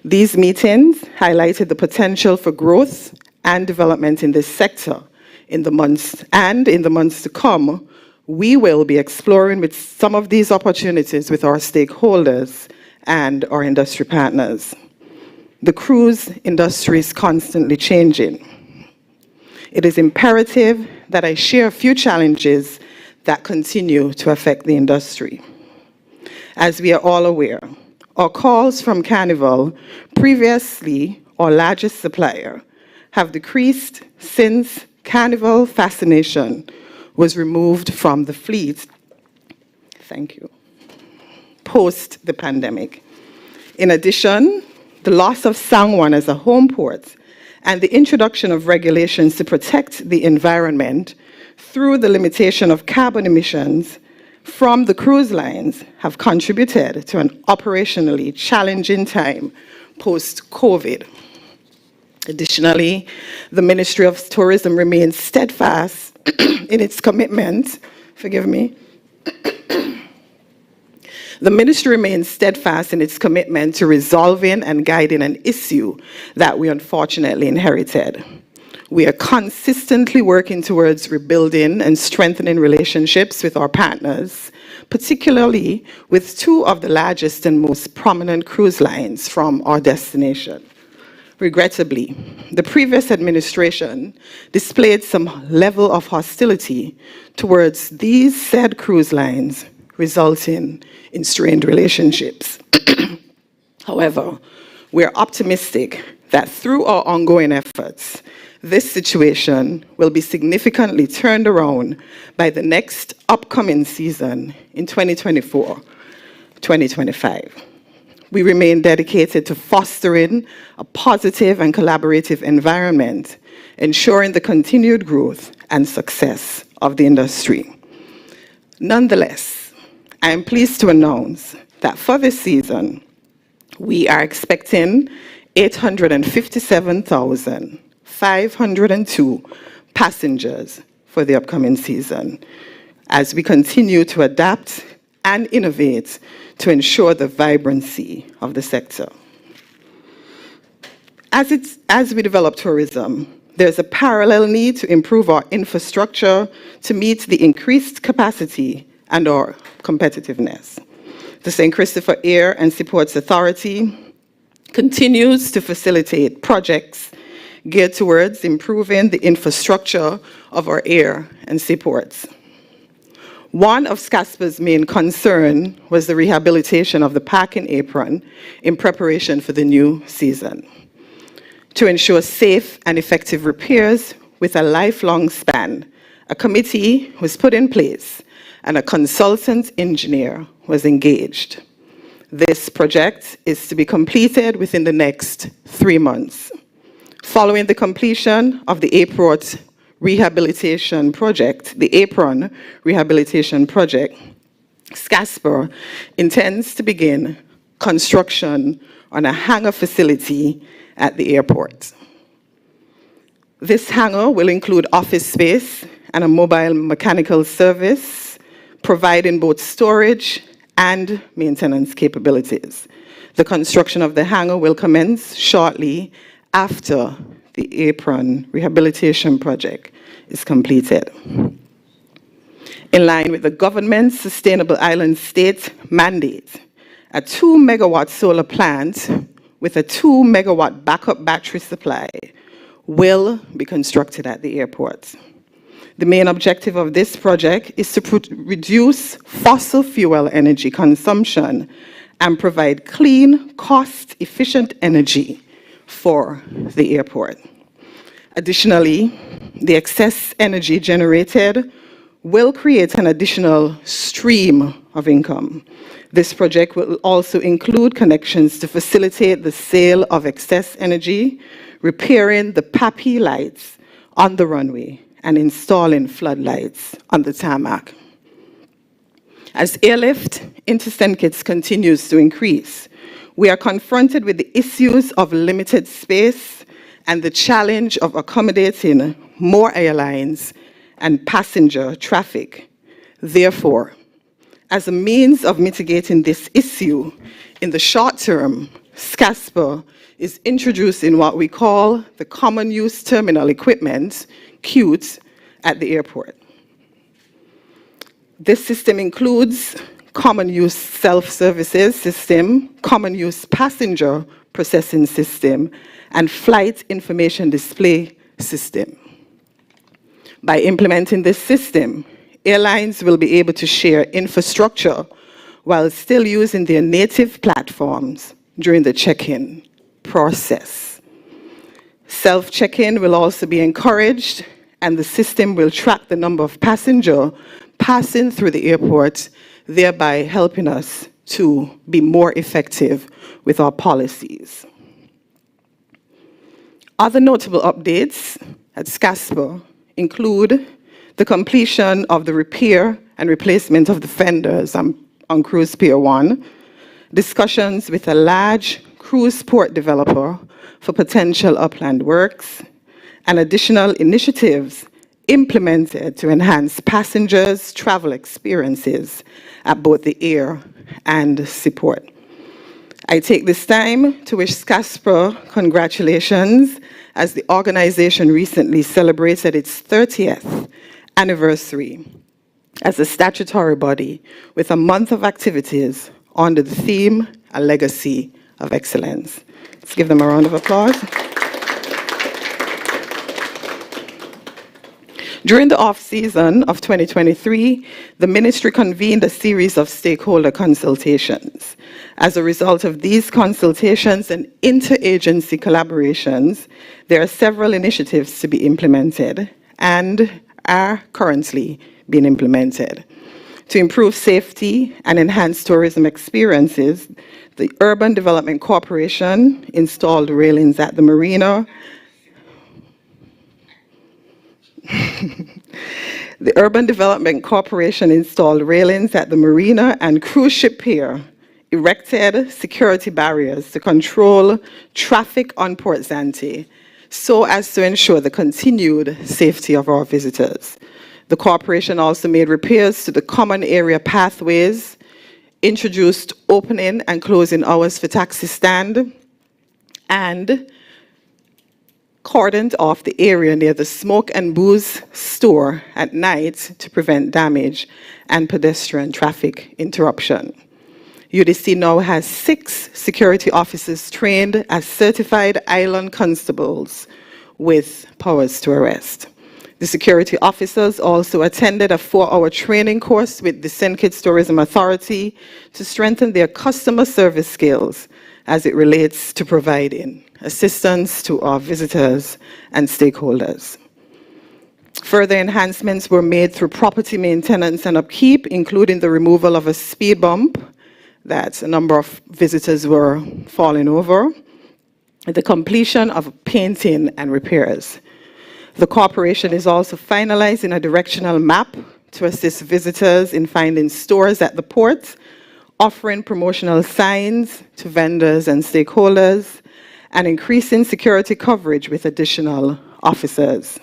[SPEAKER 5] These meetings highlighted the potential for growth and development in this sector. In the months to come, we will be exploring with some of these opportunities with our stakeholders and our industry partners. The cruise industry is constantly changing. It is imperative that I share a few challenges that continue to affect the industry. As we are all aware, our calls from Carnival, previously our largest supplier, have decreased since Carnival Fascination was removed from the fleet, post the pandemic. In addition, the loss of San Juan as a home port and the introduction of regulations to protect the environment through the limitation of carbon emissions from the cruise lines have contributed to an operationally challenging time post-COVID. Additionally, the Ministry of Tourism remains steadfast in its commitment, The ministry remains steadfast in its commitment to resolving and guiding an issue that we unfortunately inherited. We are consistently working towards rebuilding and strengthening relationships with our partners, particularly with two of the largest and most prominent cruise lines from our destination. Regrettably, the previous administration displayed some level of hostility towards these said cruise lines, resulting in strained relationships. However, we are optimistic that through our ongoing efforts, this situation will be significantly turned around by the next upcoming season in 2024-2025. We remain dedicated to fostering a positive and collaborative environment, ensuring the continued growth and success of the industry. Nonetheless, I am pleased to announce that for this season, we are expecting 857,502 passengers for the upcoming season, as we continue to adapt and innovate to ensure the vibrancy of the sector. As we develop tourism, there's a parallel need to improve our infrastructure to meet the increased capacity and our competitiveness. The St. Christopher Air and Seaports Authority continues to facilitate projects geared towards improving the infrastructure of our air and seaports. One of SCASPA's main concern was the rehabilitation of the parking apron in preparation for the new season. To ensure safe and effective repairs with a lifelong span, a committee was put in place and a consultant engineer was engaged. This project is to be completed within the next 3 months. Following the completion of the apron rehabilitation project, SCASPA intends to begin construction on a hangar facility at the airport. This hangar will include office space and a mobile mechanical service, providing both storage and maintenance capabilities. The construction of the hangar will commence shortly after the apron rehabilitation project is completed. In line with the government's Sustainable Island State mandate, a 2 megawatt solar plant with a 2 megawatt backup battery supply will be constructed at the airport. The main objective of this project is to reduce fossil fuel energy consumption and provide clean, cost-efficient energy for the airport. Additionally, the excess energy generated will create an additional stream of income. This project will also include connections to facilitate the sale of excess energy, repairing the PAPI lights on the runway, and installing floodlights on the tarmac. As airlift into St. Kitts continues to increase, we are confronted with the issues of limited space and the challenge of accommodating more airlines and passenger traffic. Therefore, as a means of mitigating this issue, in the short term, SCASPA is introducing what we call the Common Use Terminal Equipment, CUTE, at the airport. This system includes Common Use Self-Services System, Common Use Passenger Processing System, and Flight Information Display System. By implementing this system, airlines will be able to share infrastructure while still using their native platforms during the check-in process. Self-check-in will also be encouraged, and the system will track the number of passengers passing through the airport, thereby helping us to be more effective with our policies. Other notable updates at SCASPA include the completion of the repair and replacement of the fenders on Cruise Pier 1, discussions with a large cruise port developer for potential upland works, and additional initiatives implemented to enhance passengers' travel experiences at both the air and seaport. I take this time to wish SCASPA congratulations, as the organization recently celebrated its 30th anniversary as a statutory body with a month of activities under the theme, A Legacy of Excellence. Let's give them a round of applause. During the off-season of 2023, the ministry convened a series of stakeholder consultations. As a result of these consultations and interagency collaborations, there are several initiatives to be implemented and are currently being implemented. To improve safety and enhance tourism experiences, the Urban Development Corporation installed railings at the marina. The Urban Development Corporation installed railings at the marina and cruise ship pier, erected security barriers to control traffic on Port Zante, so as to ensure the continued safety of our visitors. The corporation also made repairs to the common area pathways, introduced opening and closing hours for taxi stand, and cordoned off the area near the Smoke and Booze store at night to prevent damage and pedestrian traffic interruption. UDC now has 6 security officers trained as certified island constables with powers to arrest. The security officers also attended a 4-hour training course with the St. Kitts Tourism Authority to strengthen their customer service skills as it relates to providing assistance to our visitors and stakeholders. Further enhancements were made through property maintenance and upkeep, including the removal of a speed bump that a number of visitors were falling over, the completion of painting and repairs. The corporation is also finalizing a directional map to assist visitors in finding stores at the port, offering promotional signs to vendors and stakeholders, and increasing security coverage with additional officers.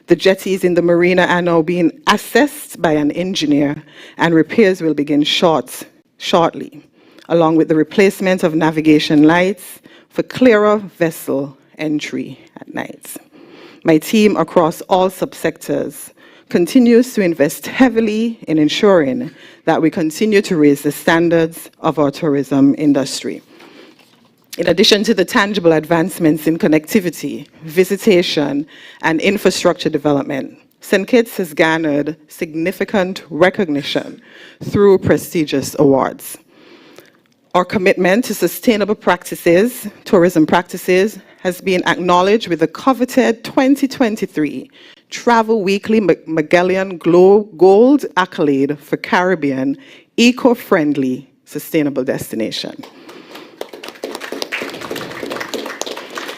[SPEAKER 5] The jetties in the marina are now being assessed by an engineer, and repairs will begin shortly. along with the replacement of navigation lights for clearer vessel entry at night. My team across all subsectors continues to invest heavily in ensuring that we continue to raise the standards of our tourism industry. In addition to the tangible advancements in connectivity, visitation, and infrastructure development, St. Kitts has garnered significant recognition through prestigious awards. Our commitment to sustainable practices, tourism practices, has been acknowledged with the coveted 2023 Travel Weekly Magellan Gold accolade for Caribbean eco-friendly sustainable destination.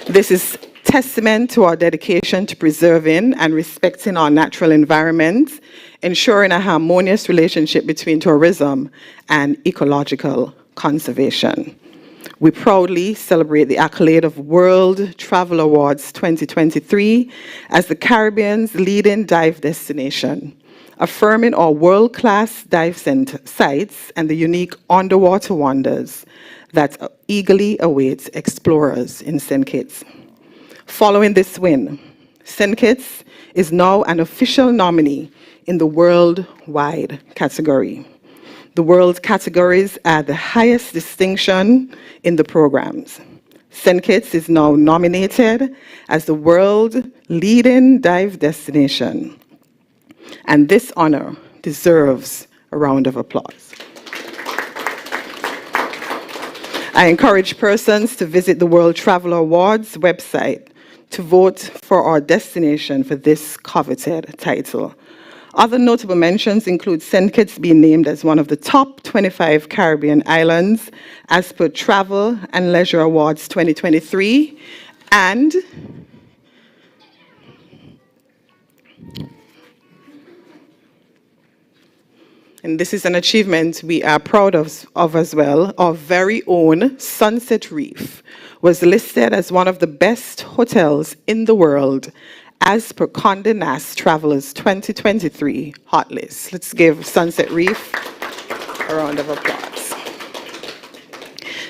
[SPEAKER 5] This is testament to our dedication to preserving and respecting our natural environment, ensuring a harmonious relationship between tourism and ecological conservation. We proudly celebrate the accolade of World Travel Awards 2023 as the Caribbean's leading dive destination, affirming our world-class dive sites and the unique underwater wonders that eagerly await explorers in St. Kitts. Following this win, St. Kitts is now an official nominee in the worldwide category. The world categories are the highest distinction in the programs. St. Kitts is now nominated as the world leading dive destination, and this honor deserves a round of applause. I encourage persons to visit the World Traveler Awards website to vote for our destination for this coveted title. Other notable mentions include St. Kitts being named as one of the top 25 Caribbean islands as per Travel and Leisure Awards 2023, and this is an achievement we are proud of as well, our very own Sunset Reef was listed as one of the best hotels in the world as per Condé Nast Travelers 2023 hot list. Let's give Sunset Reef a round of applause.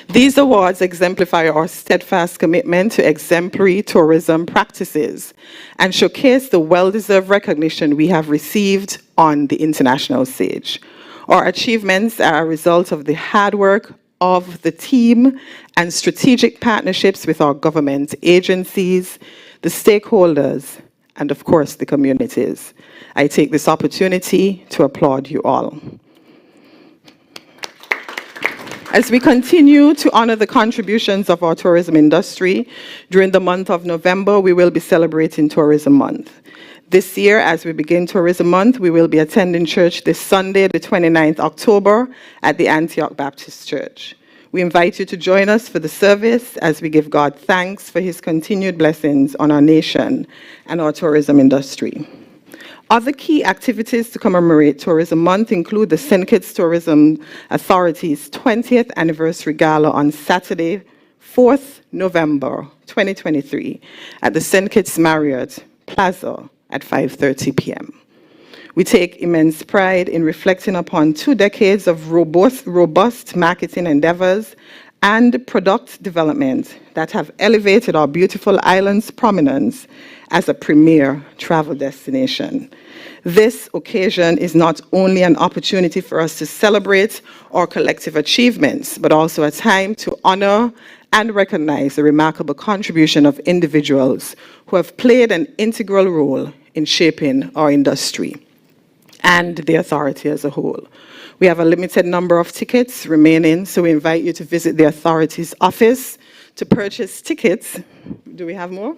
[SPEAKER 5] These awards exemplify our steadfast commitment to exemplary tourism practices and showcase the well-deserved recognition we have received on the international stage. Our achievements are a result of the hard work of the team and strategic partnerships with our government agencies, the stakeholders, and of course the communities. I take this opportunity to applaud you all. As we continue to honor the contributions of our tourism industry, during the month of November, we will be celebrating Tourism Month. This year, as we begin Tourism Month, we will be attending church this Sunday, the 29th October, at the Antioch Baptist Church. We invite you to join us for the service as we give God thanks for his continued blessings on our nation and our tourism industry. Other key activities to commemorate Tourism Month include the St. Kitts Tourism Authority's 20th Anniversary Gala on Saturday, 4th November 2023 at the St. Kitts Marriott Plaza at 5:30 p.m. We take immense pride in reflecting upon 2 decades of robust marketing endeavors and product development that have elevated our beautiful island's prominence as a premier travel destination. This occasion is not only an opportunity for us to celebrate our collective achievements, but also a time to honor and recognize the remarkable contribution of individuals who have played an integral role in shaping our industry and the authority as a whole. We have a limited number of tickets remaining, so we invite you to visit the authority's office to purchase tickets. Do we have more?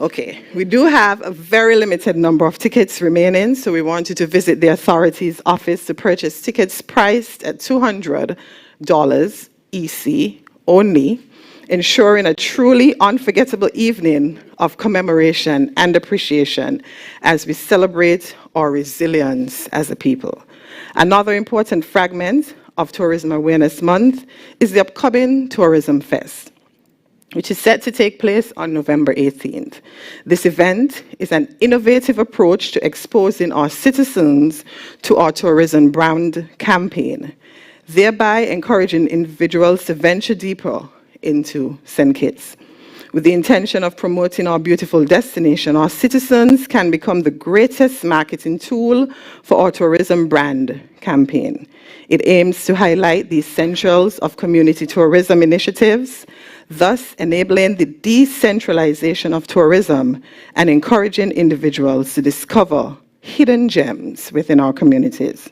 [SPEAKER 5] Okay, we do have a very limited number of tickets remaining, so we want you to visit the authority's office to purchase tickets priced at $200 EC only, ensuring a truly unforgettable evening of commemoration and appreciation as we celebrate our resilience as a people. Another important fragment of Tourism Awareness Month is the upcoming Tourism Fest, which is set to take place on November 18th. This event is an innovative approach to exposing our citizens to our tourism brand campaign thereby encouraging individuals to venture deeper into St. Kitts. With the intention of promoting our beautiful destination, our citizens can become the greatest marketing tool for our tourism brand campaign. It aims to highlight the essentials of community tourism initiatives, thus enabling the decentralization of tourism and encouraging individuals to discover hidden gems within our communities.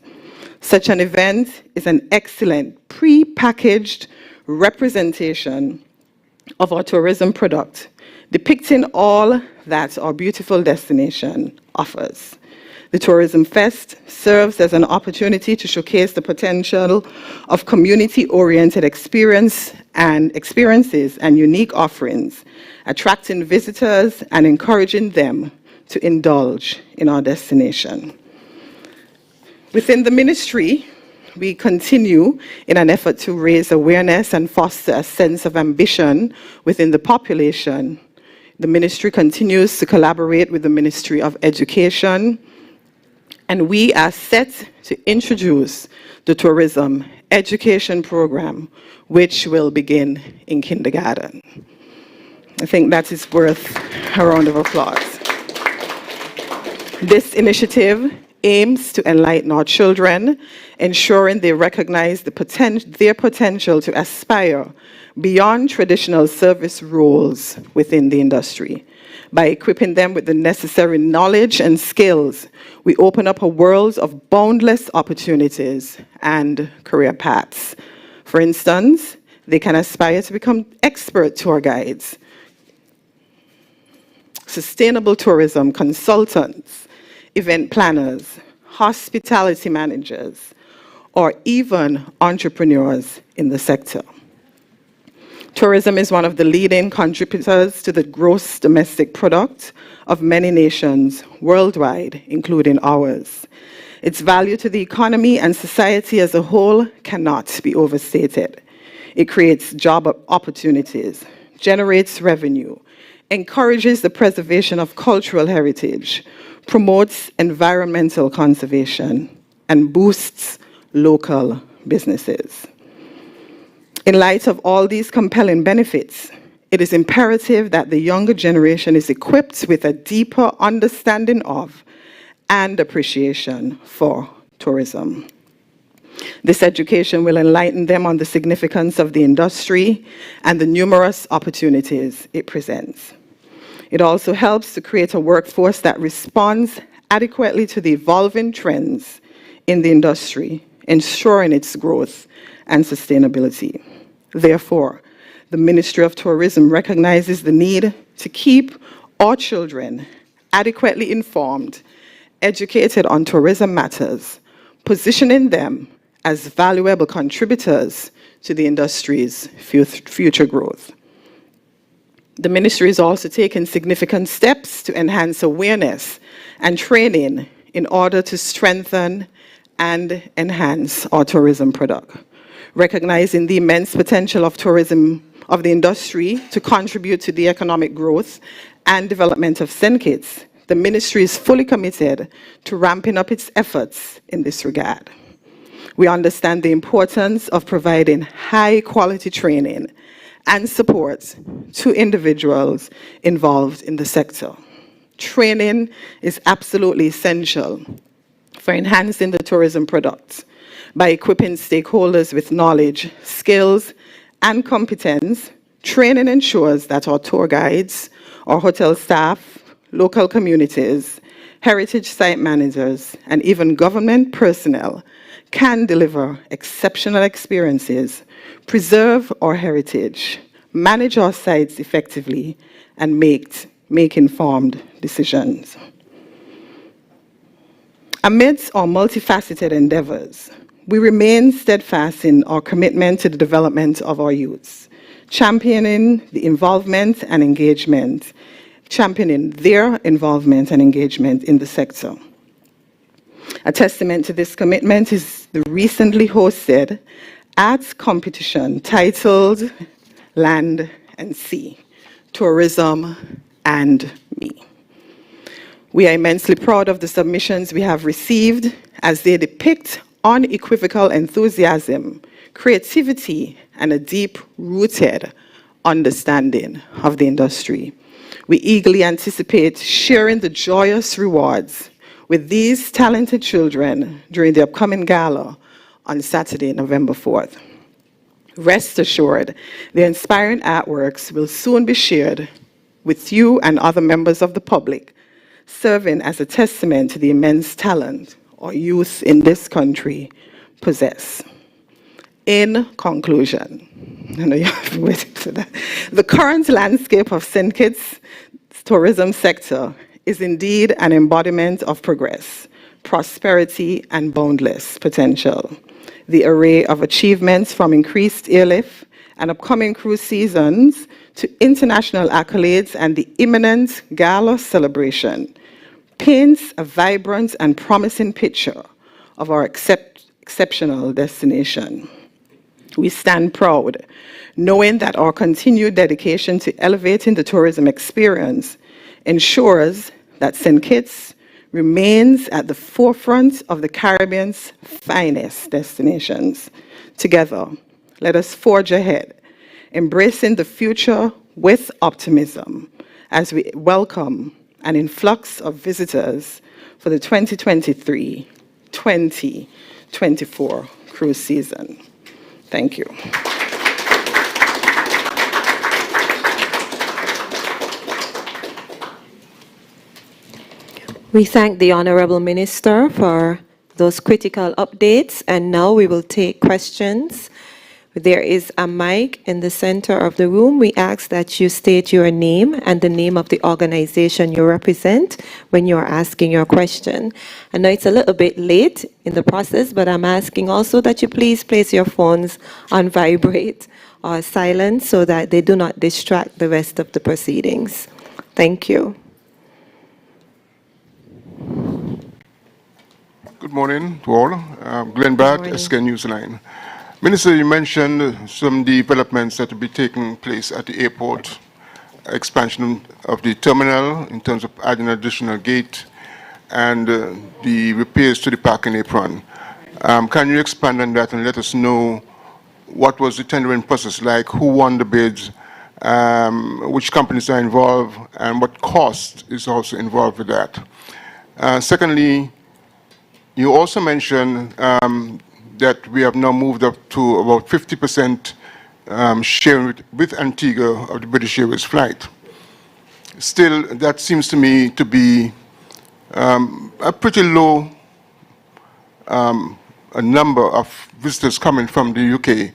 [SPEAKER 5] Such an event is an excellent pre-packaged representation of our tourism product, depicting all that our beautiful destination offers. The Tourism Fest serves as an opportunity to showcase the potential of community-oriented experiences and unique offerings, attracting visitors and encouraging them to indulge in our destination. Within the ministry, we continue in an effort to raise awareness and foster a sense of ambition within the population. The ministry continues to collaborate with the Ministry of Education, and we are set to introduce the Tourism Education Program, which will begin in kindergarten. I think that is worth a round of applause. This initiative aims to enlighten our children, ensuring they recognize their potential to aspire beyond traditional service roles within the industry. By equipping them with the necessary knowledge and skills, we open up a world of boundless opportunities and career paths. For instance, they can aspire to become expert tour guides, sustainable tourism consultants, event planners, hospitality managers, or even entrepreneurs in the sector. Tourism is one of the leading contributors to the gross domestic product of many nations worldwide, including ours. Its value to the economy and society as a whole cannot be overstated. It creates job opportunities, generates revenue, encourages the preservation of cultural heritage, promotes environmental conservation, and boosts local businesses. In light of all these compelling benefits, it is imperative that the younger generation is equipped with a deeper understanding of and appreciation for tourism. This education will enlighten them on the significance of the industry and the numerous opportunities it presents. It also helps to create a workforce that responds adequately to the evolving trends in the industry, ensuring its growth and sustainability. Therefore, the Ministry of Tourism recognizes the need to keep our children adequately informed, educated on tourism matters, positioning them as valuable contributors to the industry's future growth. The ministry is also taking significant steps to enhance awareness and training in order to strengthen and enhance our tourism product. Recognizing the immense potential of tourism of the industry to contribute to the economic growth and development of St. Kitts, the ministry is fully committed to ramping up its efforts in this regard. We understand the importance of providing high-quality training and support to individuals involved in the sector. Training is absolutely essential for enhancing the tourism product. By equipping stakeholders with knowledge, skills, and competence, training ensures that our tour guides, our hotel staff, local communities, heritage site managers, and even government personnel can deliver exceptional experiences, preserve our heritage, manage our sites effectively, and make informed decisions. Amidst our multifaceted endeavors, we remain steadfast in our commitment to the development of our youths, championing their involvement and engagement in the sector. A testament to this commitment is the recently hosted arts competition titled Land and Sea, Tourism and Me. We are immensely proud of the submissions we have received as they depict unequivocal enthusiasm, creativity, and a deep-rooted understanding of the industry. We eagerly anticipate sharing the joyous rewards with these talented children during the upcoming gala on Saturday, November 4th. Rest assured, the inspiring artworks will soon be shared with you and other members of the public, serving as a testament to the immense talent our youth in this country possess. In conclusion, I know you have been waiting for that. The current landscape of St. Kitts' tourism sector is indeed an embodiment of progress, prosperity, and boundless potential. The array of achievements from increased airlift and upcoming cruise seasons to international accolades and the imminent gala celebration paints a vibrant and promising picture of our exceptional destination. We stand proud, knowing that our continued dedication to elevating the tourism experience ensures that St. Kitts remains at the forefront of the Caribbean's finest destinations. Together, let us forge ahead, embracing the future with optimism as we welcome an influx of visitors for the 2023-2024 cruise season. Thank you.
[SPEAKER 11] We thank the Honorable Minister for those critical updates, and now we will take questions. There is a mic in the center of the room. We ask that you state your name and the name of the organization you represent when you're asking your question. I know it's a little bit late in the process, but I'm asking also that you please place your phones on vibrate or silent so that they do not distract the rest of the proceedings. Thank you.
[SPEAKER 12] Good morning to all. Glenn Barrett, SK Newsline. Minister, you mentioned some developments that will be taking place at the airport, expansion of the terminal in terms of adding an additional gate and the repairs to the parking apron. Can you expand on that and let us know what was the tendering process like, who won the bids, which companies are involved, and what cost is also involved with that? Secondly, you also mentioned that we have now moved up to about 50% sharing with Antigua of the British Airways flight. Still, that seems to me to be a pretty low a number of visitors coming from the UK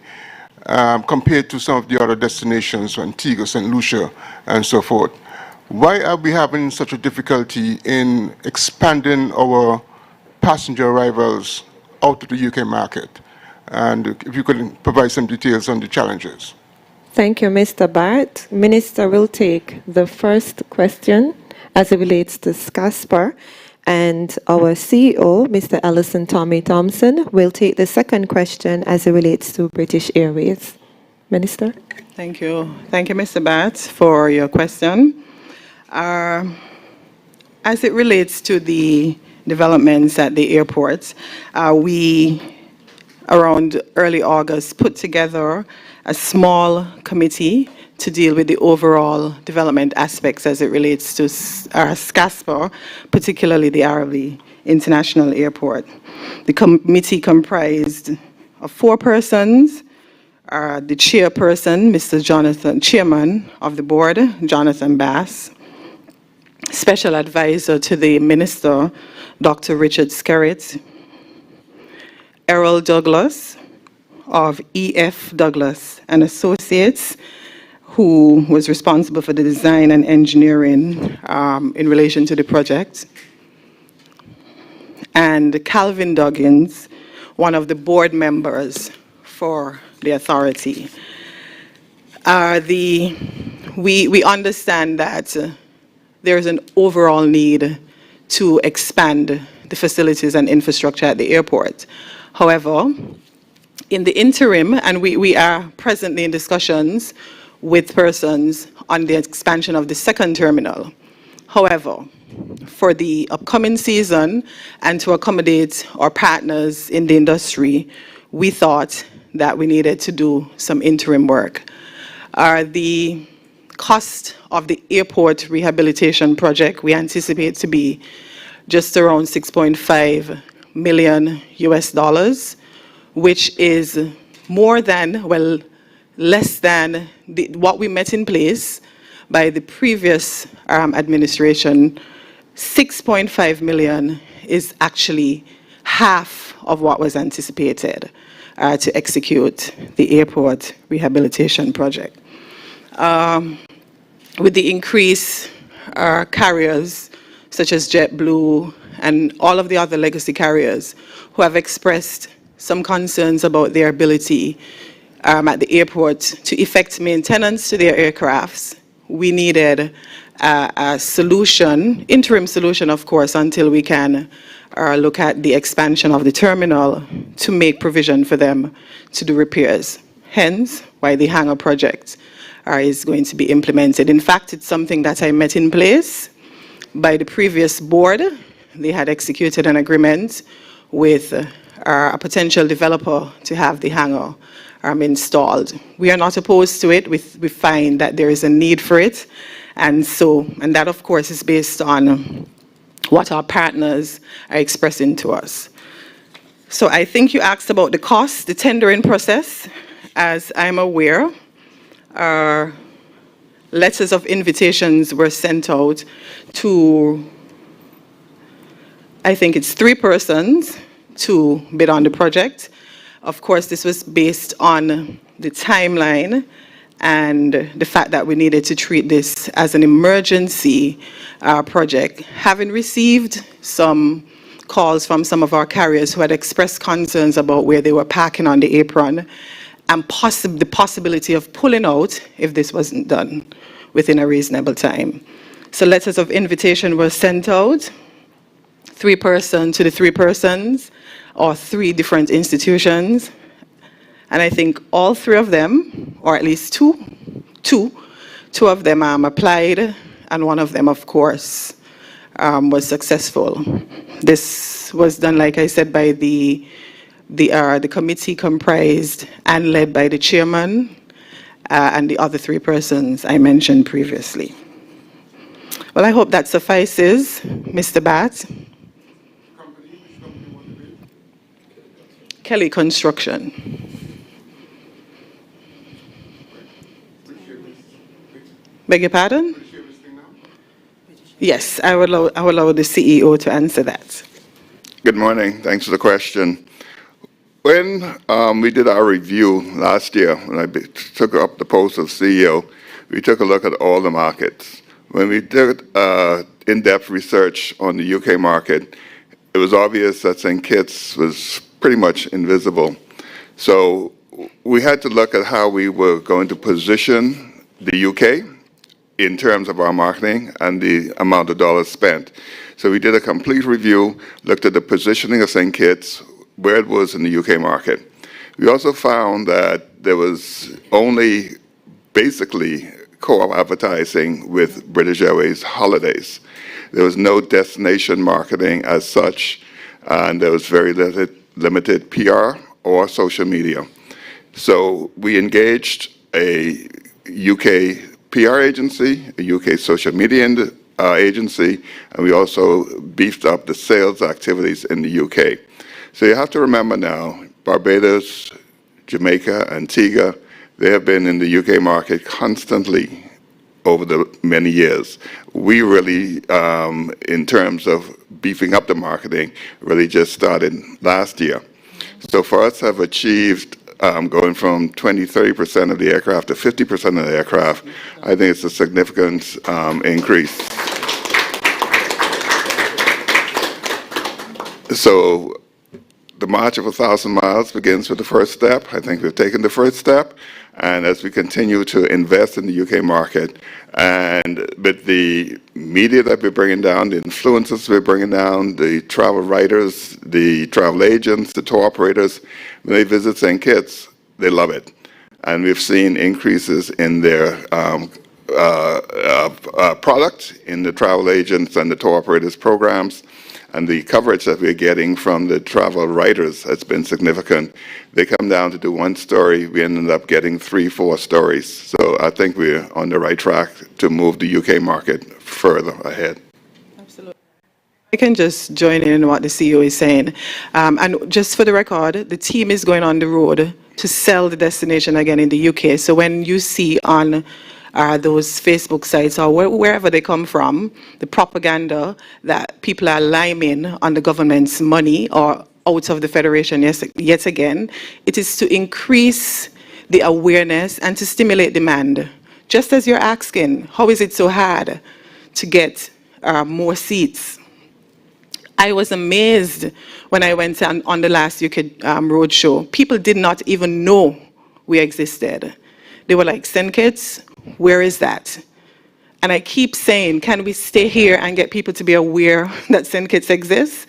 [SPEAKER 12] compared to some of the other destinations, Antigua, St. Lucia, and so forth. Why are we having such a difficulty in expanding our passenger arrivals out of the UK market? And if you could provide some details on the challenges.
[SPEAKER 11] Thank you, Mr. Barrett. Minister will take the first question as it relates to SCASPER, and our CEO, Mr. Ellison Tommy Thompson, will take the second question as it relates to British Airways. Minister?
[SPEAKER 5] Thank you. Thank you, Mr. Barrett, for your question. As it relates to the developments at the airport, we, around early August, put together a small committee to deal with the overall development aspects as it relates to SCASPER, particularly the Arabi International Airport. The committee comprised of 4 persons, the chairperson, Mr. Jonathan, chairman of the board, Jonathan Bass, special advisor to the minister, Dr. Richard Skerritt, Errol Douglas of E.F. Douglas and Associates, who was responsible for the design and engineering in relation to the project, and Calvin Duggins, one of the board members for the authority. We understand that there is an overall need to expand the facilities and infrastructure at the airport. However, in the interim, and we are presently in discussions with persons on the expansion of the second terminal. However, for the upcoming season and to accommodate our partners in the industry, we thought that we needed to do some interim work. The cost of the airport rehabilitation project we anticipate to be just around 6.5 million US dollars, which is more than, well, less than what we met in place by the previous administration. 6.5 million is actually half of what was anticipated to execute the airport rehabilitation project. With the increase, carriers such as JetBlue and all of the other legacy carriers who have expressed some concerns about their ability at the airport to effect maintenance to their aircrafts, we needed a solution, interim solution, of course, until we can look at the expansion of the terminal to make provision for them to do repairs. Hence, why the hangar project is going to be implemented. In fact, it's something that I met in place by the previous board. They had executed an agreement with a potential developer to have the hangar installed. We are not opposed to it. We find that there is a need for it. And that, of course, is based on what our partners are expressing to us. So I think you asked about the cost, the tendering process. As I'm aware, our letters of invitations were sent out to, I think it's 3 persons to bid on the project. Of course, this was based on the timeline and the fact that we needed to treat this as an emergency project. Having received some calls from some of our carriers who had expressed concerns about where they were parking on the apron and the possibility of pulling out if this wasn't done within a reasonable time. So letters of invitation were sent out, 3 persons to the 3 persons, or 3 different institutions. And I think all 3 of them, or at least two of them applied, and one of them, of course, was successful. This was done, like I said, by the committee comprised and led by the chairman and the other 3 persons I mentioned previously. Well, I hope that suffices, Mr. Bat. Kelly Construction. Beg your pardon? Yes, I would allow the CEO to answer that.
[SPEAKER 10] Good morning. Thanks for the question. When we did our review last year, when I took up the post of CEO, we took a look at all the markets. When we did in-depth research on the UK market, it was obvious that St. Kitts was pretty much invisible. So we had to look at how we were going to position the UK in terms of our marketing and the amount of dollars spent. So we did a complete review, looked at the positioning of St. Kitts, where it was in the UK market. We also found that there was only basically co-op advertising with British Airways holidays. There was no destination marketing as such, and there was very limited PR or social media. So we engaged a UK PR agency, a UK social media agency, and we also beefed up the sales activities in the UK. So you have to remember now, Barbados, Jamaica, Antigua, they have been in the UK market constantly over the many years. We really, in terms of beefing up the marketing, really just started last year. So for us to have achieved going from 20-30% of the aircraft to 50% of the aircraft, I think it's a significant increase. So the March of 1,000 miles begins with the first step. I think we've taken the first step. And as we continue to invest in the UK market, and with the media that we're bringing down, the influencers we're bringing down, the travel writers, the travel agents, the tour operators, when they visit St. Kitts, they love it. And we've seen increases in their product in the travel agents and the tour operators programs. And the coverage that we're getting from the travel writers has been significant. They come down to do one story, we ended up getting 3, 4 stories. So I think we're on the right track to move the UK market further ahead.
[SPEAKER 5] I can just join in what the CEO is saying. And just for the record, the team is going on the road to sell the destination again in the UK. So when you see on those Facebook sites or wherever they come from, the propaganda that people are liming on the government's money or out of the Federation yet again, it is to increase the awareness and to stimulate demand. Just as you're asking, how is it so hard to get more seats? I was amazed when I went on the last UK roadshow. People did not even know we existed. They were like, St. Kitts, where is that? And I keep saying, can we stay here and get people to be aware that St. Kitts exists?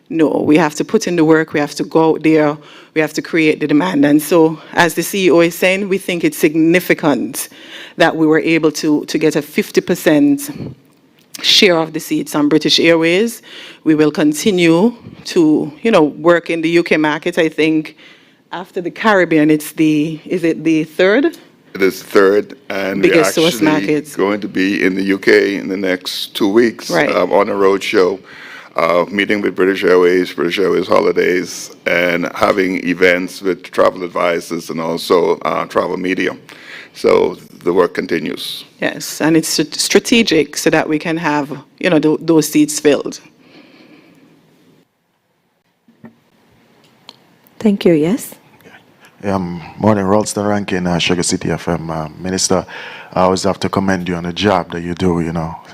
[SPEAKER 5] No, we have to put in the work, we have to go out there, we have to create the demand. And so, as the CEO is saying, we think it's significant that we were able to get a 50% share of the seats on British Airways. We will continue to, work in the UK market. I think after the Caribbean, is it the third?
[SPEAKER 10] It is third, and
[SPEAKER 5] biggest
[SPEAKER 10] we're
[SPEAKER 5] source
[SPEAKER 10] actually
[SPEAKER 5] markets.
[SPEAKER 10] going to be in the UK in the next 2 weeks
[SPEAKER 5] Right.
[SPEAKER 10] On a road show, meeting with British Airways Holidays, and having events with travel advisors and also travel media. So the work continues.
[SPEAKER 5] Yes, and it's strategic so that we can have, those seats filled.
[SPEAKER 11] Thank you. Yes.
[SPEAKER 13] Morning, Ralston Rankin, Sugar City FM. Minister, I always have to commend you on the job that you do,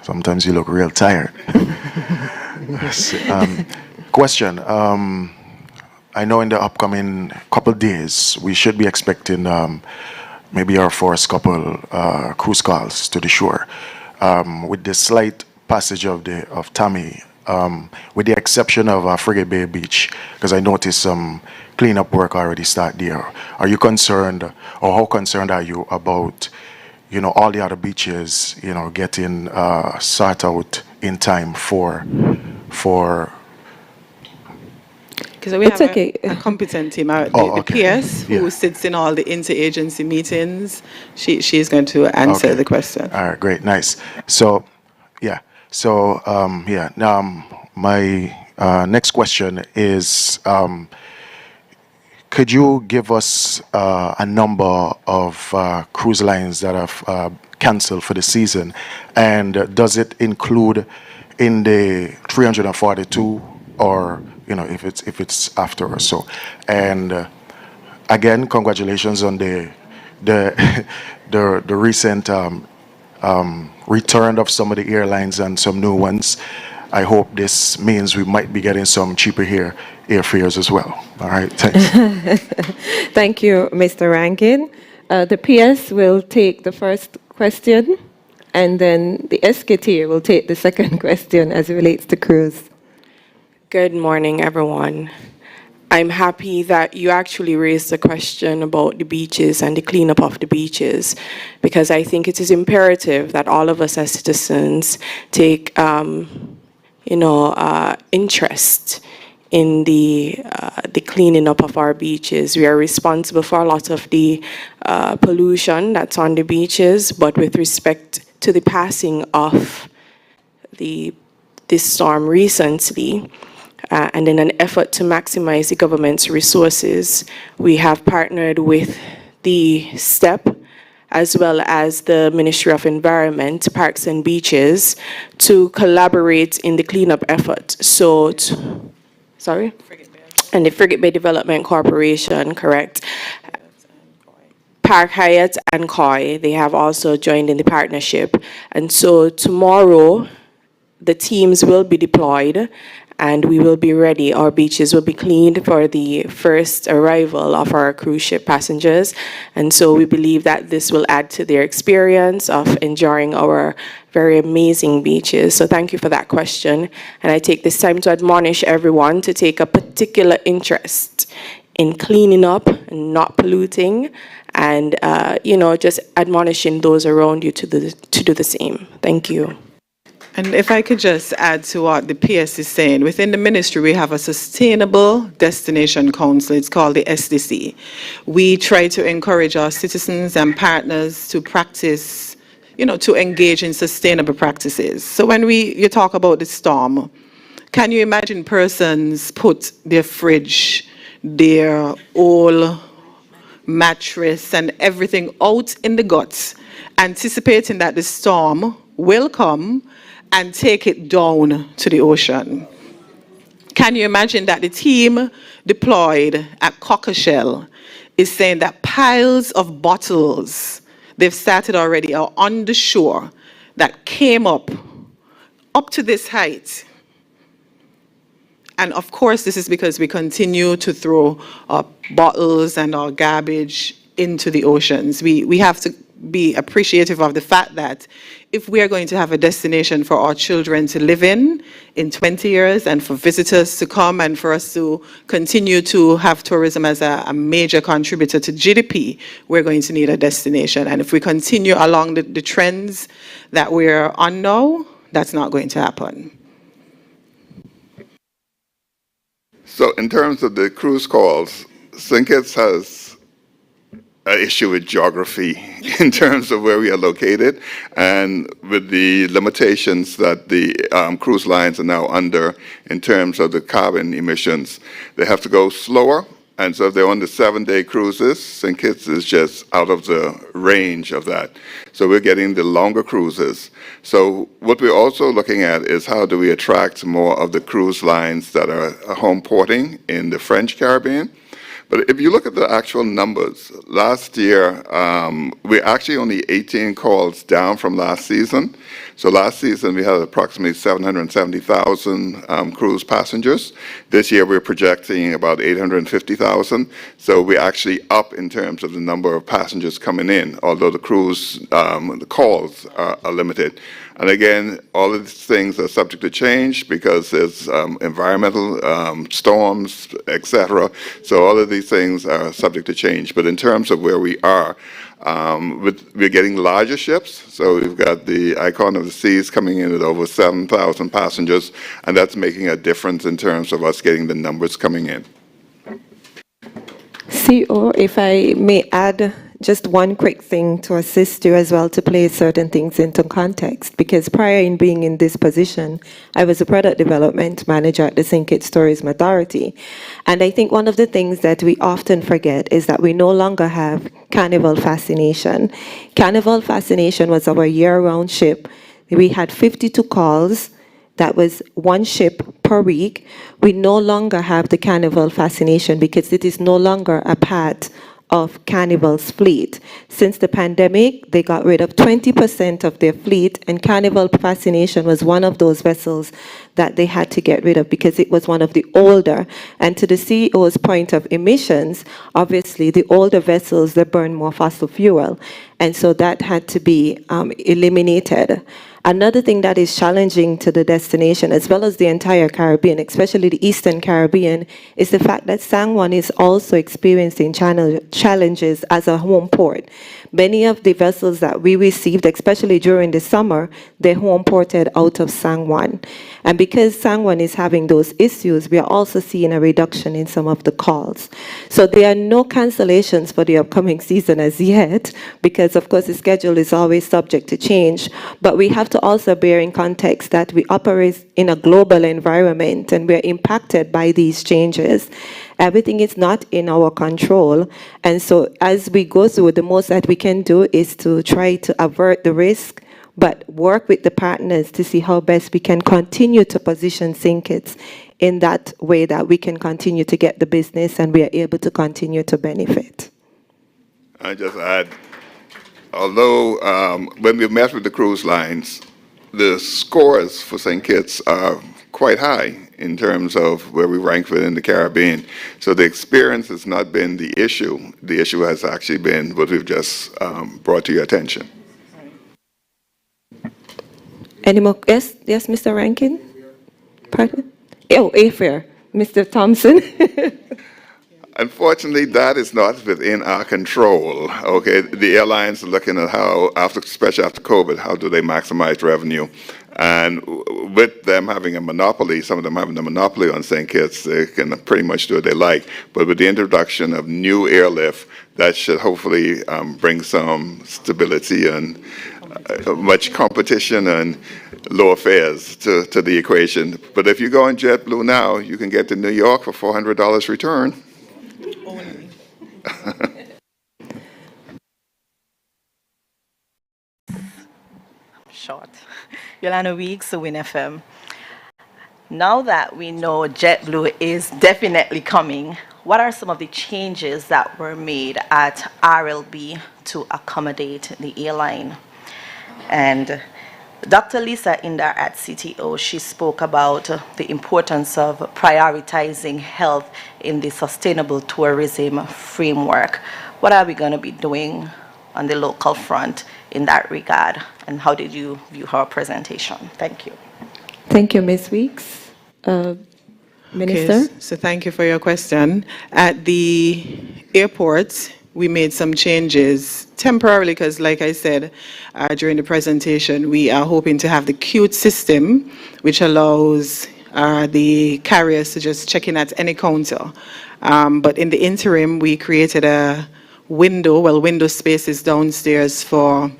[SPEAKER 13] Sometimes you look real tired. Question. I know in the upcoming couple days, we should be expecting maybe our first couple cruise calls to the shore. With the slight passage of Tammy, with the exception of Frigate Bay Beach, because I noticed some cleanup work already start there. Are you concerned, or how concerned are you about, all the other beaches, getting sought out in time for?
[SPEAKER 5] Because we have a competent team. The PS, who sits in all the interagency meetings, she's going to answer the question.
[SPEAKER 13] All right, great, nice. So, now my next question is, could you give us a number of cruise lines that have canceled for the season, and does it include in the 342, or if it's after or so? And again, congratulations on the recent return of some of the airlines and some new ones. I hope this means we might be getting some cheaper airfares as well. All right, thanks.
[SPEAKER 11] Thank you, Mr. Rankin. The PS will take the first question, and then the SKT will take the second question as it relates to cruise.
[SPEAKER 14] Good morning, everyone. I'm happy that you actually raised the question about the beaches and the cleanup of the beaches, because I think it is imperative that all of us as citizens take, interest in the cleaning up of our beaches. We are responsible for a lot of the pollution that's on the beaches, but with respect to the passing of this storm recently, and in an effort to maximize the government's resources, we have partnered with the STEP as well as the Ministry of Environment, Parks and Beaches, to collaborate in the cleanup effort. And the Frigate Bay Development Corporation, correct. Park Hyatt and Koi, they have also joined in the partnership. And so tomorrow, the teams will be deployed and we will be ready. Our beaches will be cleaned for the first arrival of our cruise ship passengers. And so we believe that this will add to their experience of enjoying our very amazing beaches. So thank you for that question. And I take this time to admonish everyone to take a particular interest in cleaning up and not polluting, and just admonishing those around you to do the same. Thank you.
[SPEAKER 5] And if I could just add to what the PS is saying, within the ministry we have a Sustainable Destination Council. It's called the SDC. We try to encourage our citizens and partners to practice, to engage in sustainable practices. So when you talk about the storm, can you imagine persons put their fridge, their old mattress and everything out in the guts, anticipating that the storm will come and take it down to the ocean? Can you imagine that the team deployed at Cockleshell is saying that piles of bottles they've started already are on the shore that came up to this height? And of course, this is because we continue to throw our bottles and our garbage into the oceans. We have to be appreciative of the fact that if we are going to have a destination for our children to live in 20 years, and for visitors to come, and for us to continue to have tourism as a major contributor to GDP, we're going to need a destination. And if we continue along the trends that we're on now, that's not going to happen.
[SPEAKER 10] So in terms of the cruise calls, St. Kitts has an issue with geography in terms of where we are located, and with the limitations that the cruise lines are now under in terms of the carbon emissions. They have to go slower, and so if they're on the 7-day cruises, St. Kitts is just out of the range of that. So we're getting the longer cruises. So what we're also looking at is how do we attract more of the cruise lines that are home porting in the French Caribbean. But if you look at the actual numbers, last year, we're actually only 18 calls down from last season. So last season, we had approximately 770,000 cruise passengers. This year, we're projecting about 850,000. So we're actually up in terms of the number of passengers coming in, although the cruise, the calls are limited. And again, all of these things are subject to change because there's environmental storms, etc. So all of these things are subject to change. But in terms of where we are, we're getting larger ships. So we've got the Icon of the Seas coming in at over 7,000 passengers, and that's making a difference in terms of us getting the numbers coming in.
[SPEAKER 11] CEO, if I may add just one quick thing to assist you as well to place certain things into context, because prior in being in this position, I was a product development manager at the St. Kitts Tourism Authority. And I think one of the things that we often forget is that we no longer have Carnival Fascination. Carnival Fascination was our year-round ship. We had 52 calls. That was one ship per week. We no longer have the Carnival Fascination because it is no longer a part of Carnival's fleet. Since the pandemic, they got rid of 20% of their fleet, and Carnival Fascination was one of those vessels that they had to get rid of because it was one of the older. And to the CEO's point of emissions, obviously the older vessels, they burn more fossil fuel. And so that had to be eliminated. Another thing that is challenging to the destination, as well as the entire Caribbean, especially the Eastern Caribbean, is the fact that San Juan is also experiencing challenges as a home port. Many of the vessels that we received, especially during the summer, they're home ported out of San Juan. And because San Juan is having those issues, we are also seeing a reduction in some of the calls. So there are no cancellations for the upcoming season as yet, because of course the schedule is always subject to change. But we have to also bear in context that we operate in a global environment and we're impacted by these changes. Everything is not in our control. And so as we go through, the most that we can do is to try to avert the risk, but work with the partners to see how best we can continue to position St. Kitts in that way that we can continue to get the business and we are able to continue to benefit.
[SPEAKER 10] I just add, although when we met with the cruise lines, the scores for St. Kitts are quite high in terms of where we rank within the Caribbean. So the experience has not been the issue. The issue has actually been what we've just brought to your attention.
[SPEAKER 11] Any more? Yes, Mr. Rankin? Pardon? Oh, airfare. Mr. Thompson?
[SPEAKER 10] Unfortunately, that is not within our control. Okay, the airlines are looking at how, especially after COVID, how do they maximize revenue? And with them having a monopoly, some of them having a monopoly on St. Kitts, they can pretty much do what they like. But with the introduction of new airlift, that should hopefully bring some stability and much competition and lower fares to the equation. But if you go on JetBlue now, you can get to New York for $400 return.
[SPEAKER 15] Short. Yolanda Weeks, Win FM. Now that we know JetBlue is definitely coming, what are some of the changes that were made at RLB to accommodate the airline? And Dr. Lisa Indar at CTO, she spoke about the importance of prioritizing health in the sustainable tourism framework. What are we going to be doing on the local front in that regard? And how did you view her presentation? Thank you.
[SPEAKER 11] Thank you, Ms. Weeks. Minister?
[SPEAKER 5] Okay, so thank you for your question. At the airport, we made some changes temporarily because, like I said during the presentation, we are hoping to have the queued system, which allows the carriers to just check in at any counter. But in the interim, we created a window spaces downstairs for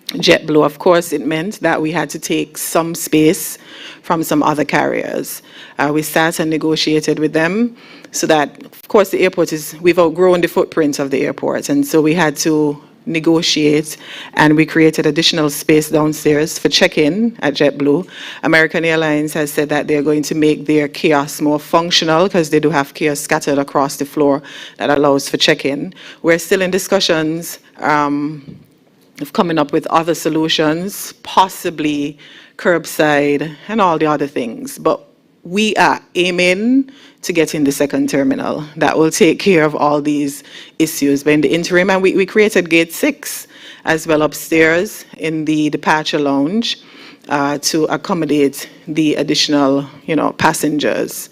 [SPEAKER 5] JetBlue. Of course, it meant that we had to take some space from some other carriers. We sat and negotiated with them so that, of course, the airport we've outgrown the footprint of the airport, and so we had to negotiate, and we created additional space downstairs for check-in at JetBlue. American Airlines has said that they're going to make their kiosks more functional because they do have kiosks scattered across the floor that allows for check-in. We're still in discussions of coming up with other solutions, possibly curbside and all the other things. But we are aiming to get in the second terminal that will take care of all these issues. But in the interim, and we created gate 6 as well upstairs in the departure lounge to accommodate the additional, passengers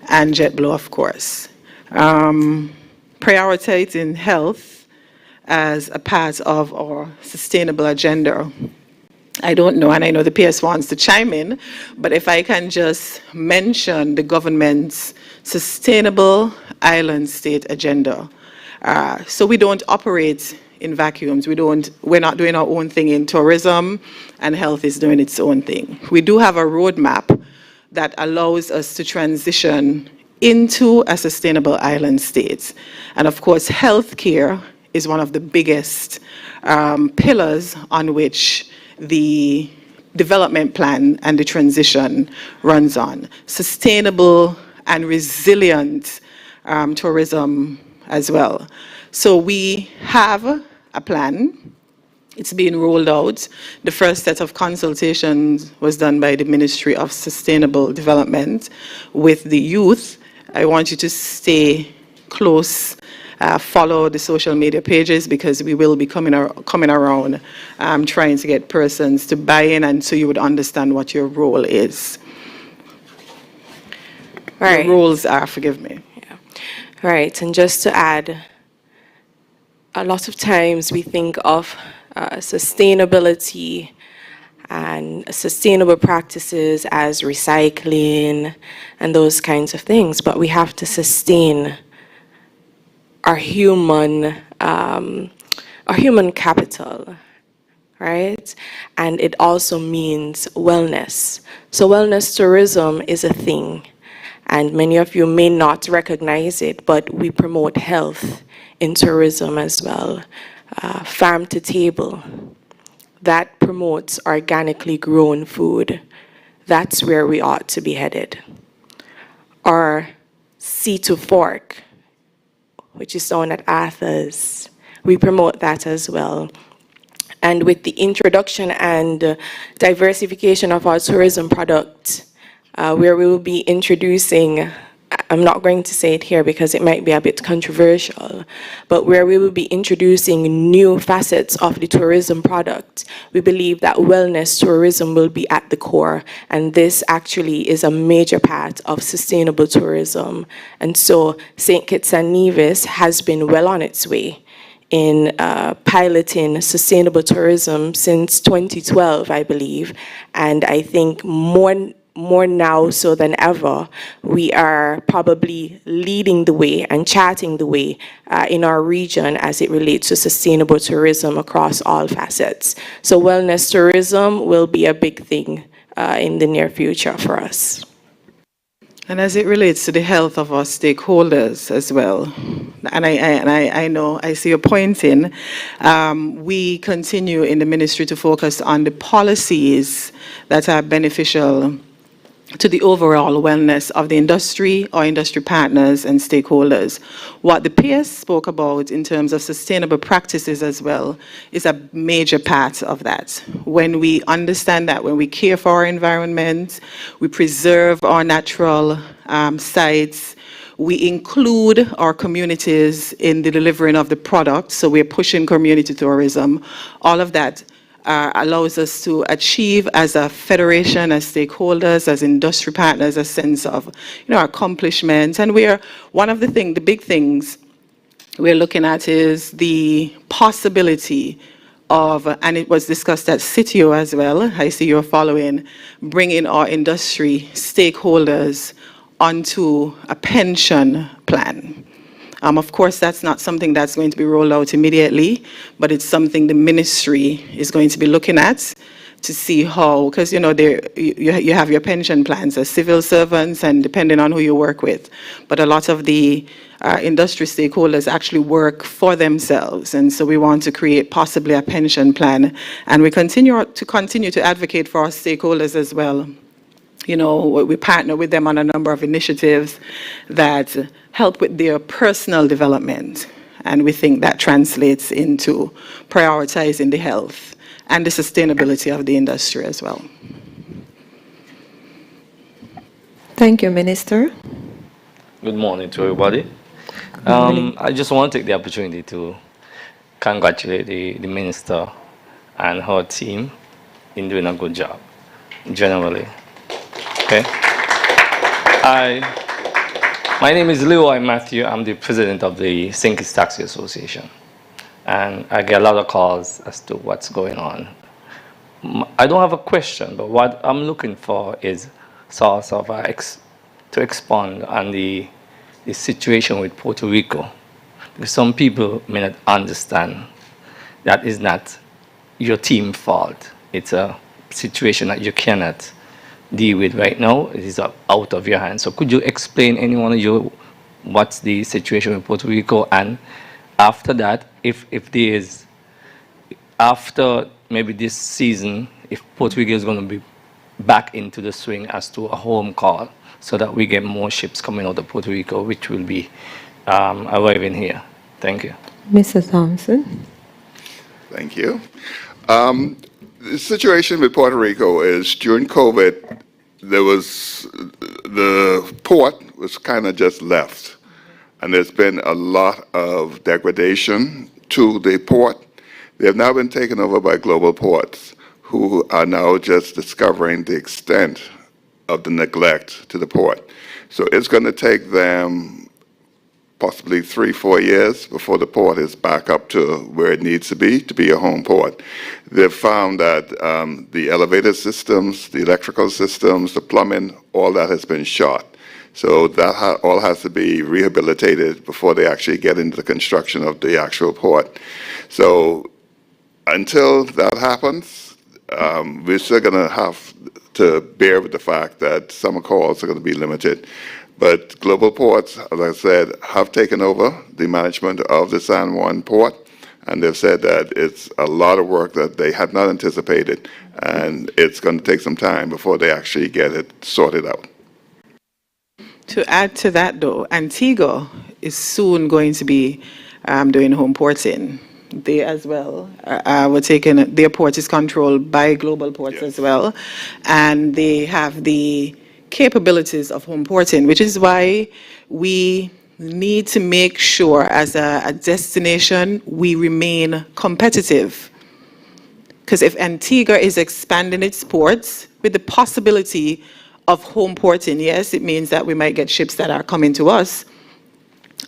[SPEAKER 5] and JetBlue, of course. Prioritizing health as a part of our sustainable agenda. I don't know, and I know the PS wants to chime in, but if I can just mention the government's sustainable island state agenda. So we don't operate in vacuums. We're not doing our own thing in tourism, and health is doing its own thing. We do have a roadmap that allows us to transition into a sustainable island state. And of course, healthcare is one of the biggest pillars on which the development plan and the transition runs on. Sustainable and resilient tourism as well. So we have a plan. It's being rolled out. The first set of consultations was done by the Ministry of Sustainable Development with the youth. I want you to stay close, follow the social media pages, because we will be coming around trying to get persons to buy in, and so you would understand what your role is.
[SPEAKER 14] Right.
[SPEAKER 5] Your roles are, forgive me.
[SPEAKER 14] Yeah. Right, and just to add, a lot of times we think of sustainability and sustainable practices as recycling and those kinds of things, but we have to sustain our human capital, right? And it also means wellness. So wellness tourism is a thing, and many of you may not recognize it, but we promote health in tourism as well. Farm to table, that promotes organically grown food. That's where we ought to be headed. Or sea to fork, which is known at Arthur's. We promote that as well. And with the introduction and diversification of our tourism product, where we will be introducing I'm not going to say it here because it might be a bit controversial, but where we will be introducing new facets of the tourism product. We believe that wellness tourism will be at the core, and this actually is a major part of sustainable tourism. And so St. Kitts and Nevis has been well on its way in piloting sustainable tourism since 2012, I believe. And I think more now so than ever, we are probably leading the way and charting the way in our region as it relates to sustainable tourism across all facets. So wellness tourism will be a big thing in the near future for us.
[SPEAKER 5] And as it relates to the health of our stakeholders as well, and I know, I see your point in, we continue in the ministry to focus on the policies that are beneficial to the overall wellness of the industry, our industry partners and stakeholders. What the PS spoke about in terms of sustainable practices as well is a major part of that. When we understand that, when we care for our environment, we preserve our natural sites, we include our communities in the delivering of the product, so we're pushing community tourism, all of that allows us to achieve as a federation, as stakeholders, as industry partners, a sense of accomplishment. And we're one of the big things we're looking at is the possibility of, and it was discussed at CITIO as well, I see you're following, bringing our industry stakeholders onto a pension plan. Of course, that's not something that's going to be rolled out immediately, but it's something the ministry is going to be looking at to see how, because you have your pension plans as civil servants and depending on who you work with. But a lot of the industry stakeholders actually work for themselves, and so we want to create possibly a pension plan, and we continue to advocate for our stakeholders as well. We partner with them on a number of initiatives that help with their personal development. And we think that translates into prioritizing the health and the sustainability of the industry as well.
[SPEAKER 11] Thank you, Minister.
[SPEAKER 16] Good morning to everybody. I just want to take the opportunity to congratulate the Minister and her team in doing a good job, generally. Okay. My name is Leroy Matthew. I'm the president of the St. Kitts Taxi Association. And I get a lot of calls as to what's going on. I don't have a question, but what I'm looking for is sort of to expand on the situation with Puerto Rico. Because some people may not understand that is not your team's fault. It's a situation that you cannot deal with right now. It is out of your hands. So could you explain, any one of you, what's the situation with Puerto Rico? And after that, if there is, after maybe this season, if Puerto Rico is going to be back into the swing as to a home call, so that we get more ships coming out of Puerto Rico, which will be arriving here. Thank you.
[SPEAKER 11] Mr. Thompson.
[SPEAKER 10] Thank you. The situation with Puerto Rico is during COVID, the port was kind of just left. And there's been a lot of degradation to the port. They have now been taken over by global ports, who are now just discovering the extent of the neglect to the port. So it's going to take them possibly 3-4 years before the port is back up to where it needs to be a home port. They've found that the elevator systems, the electrical systems, the plumbing, all that has been shot. So that all has to be rehabilitated before they actually get into the construction of the actual port. So until that happens, we're still going to have to bear with the fact that summer calls are going to be limited. But global ports, as I said, have taken over the management of the San Juan port, and they've said that it's a lot of work that they had not anticipated, and it's going to take some time before they actually get it sorted out.
[SPEAKER 5] To add to that, though, Antigua is soon going to be doing home porting. They as well were their port is controlled by global ports as well, and they have the capabilities of home porting, which is why we need to make sure as a destination we remain competitive. Because if Antigua is expanding its ports with the possibility of home porting, yes, it means that we might get ships that are coming to us,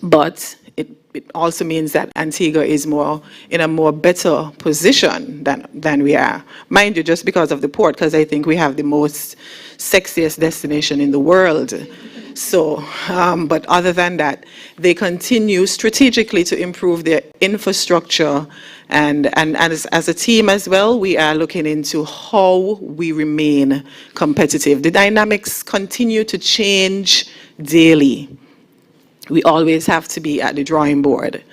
[SPEAKER 5] but it also means that Antigua is in a more better position than we are. Mind you, just because of the port, because I think we have the most sexiest destination in the world. So, but other than that, they continue strategically to improve their infrastructure, and as a team as well, we are looking into how we remain competitive. The dynamics continue to change daily. We always have to be at the drawing board.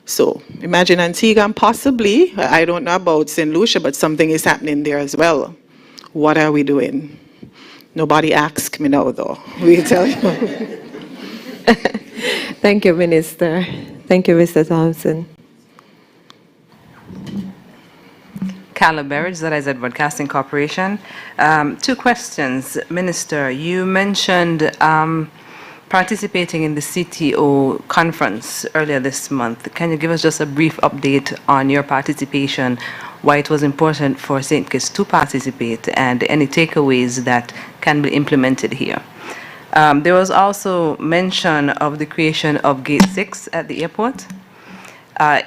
[SPEAKER 5] So imagine Antigua, and possibly, I don't know about St. Lucia, but something is happening there as well. What are we doing? Nobody asked me now, though. We tell you.
[SPEAKER 11] Thank you, Minister. Thank you, Mr. Thompson.
[SPEAKER 17] Carla Berridge, ZIZ Broadcasting Corporation. 2 questions. Minister, you mentioned participating in the CTO conference earlier this month. Can you give us just a brief update on your participation, why it was important for St. Kitts to participate, and any takeaways that can be implemented here? There was also mention of the creation of Gate 6 at the airport.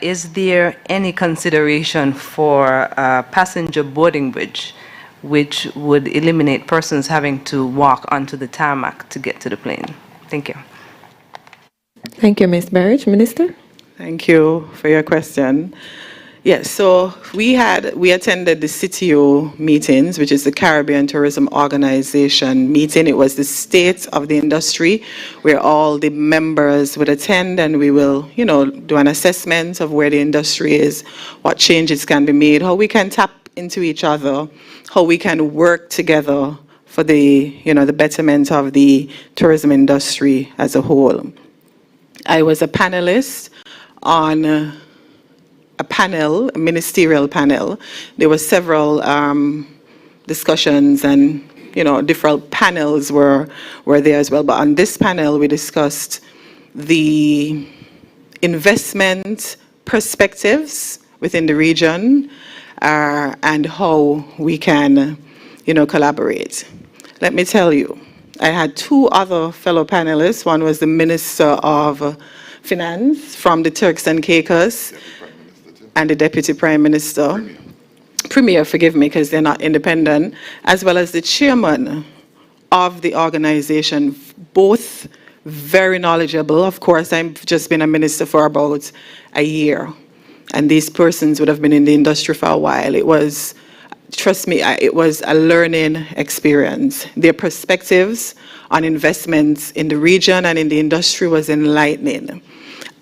[SPEAKER 17] Is there any consideration for a passenger boarding bridge which would eliminate persons having to walk onto the tarmac to get to the plane? Thank you.
[SPEAKER 11] Thank you, Ms. Berridge. Minister?
[SPEAKER 5] Thank you for your question. Yes, so we attended the CTO meetings, which is the Caribbean Tourism Organization meeting. It was the state of the industry where all the members would attend, and we will, do an assessment of where the industry is, what changes can be made, how we can tap into each other, how we can work together for the, the betterment of the tourism industry as a whole. I was a panelist on a ministerial panel. There were several discussions, and different panels were there as well. But on this panel, we discussed the investment perspectives within the region and how we can, collaborate. Let me tell you, I had 2 other fellow panelists. One was the Minister of Finance from the Turks and Caicos, and the Deputy Prime Minister, Premier, forgive me, because they're not independent, as well as the Chairman of the organization, both very knowledgeable. Of course, I've just been a minister for about a year, and these persons would have been in the industry for a while. It was, trust me, it was a learning experience. Their perspectives on investments in the region and in the industry was enlightening.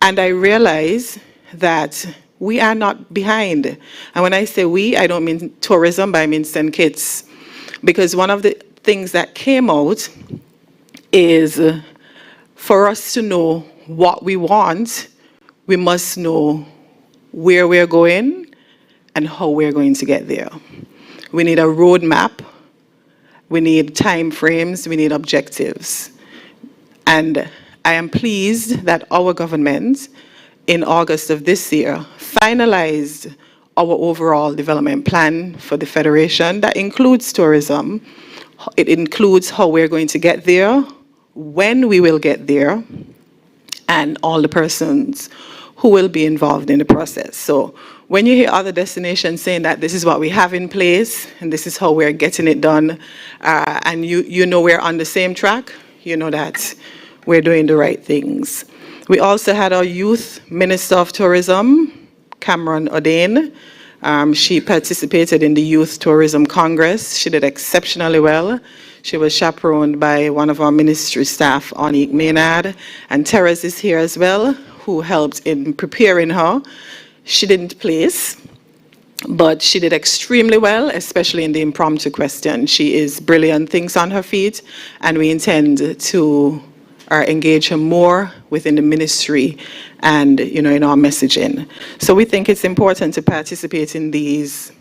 [SPEAKER 5] And I realized that we are not behind. And when I say we, I don't mean tourism, but I mean St. Kitts. Because one of the things that came out is for us to know what we want, we must know where we're going and how we're going to get there. We need a roadmap, we need time frames, we need objectives. And I am pleased that our government, in August of this year, finalized our overall development plan for the Federation. That includes tourism. It includes how we're going to get there, when we will get there, and all the persons who will be involved in the process. So when you hear other destinations saying that this is what we have in place, and this is how we're getting it done, and you know we're on the same track, you know that we're doing the right things. We also had our Youth Minister of Tourism, Cameron O'Dane. She participated in the Youth Tourism Congress. She did exceptionally well. She was chaperoned by one of our ministry staff, Onique Maynard, and Teres is here as well, who helped in preparing her. She didn't place, but she did extremely well, especially in the impromptu question. She is brilliant, thinks on her feet, and we intend to engage her more within the ministry and, in our messaging. So we think it's important to participate in these,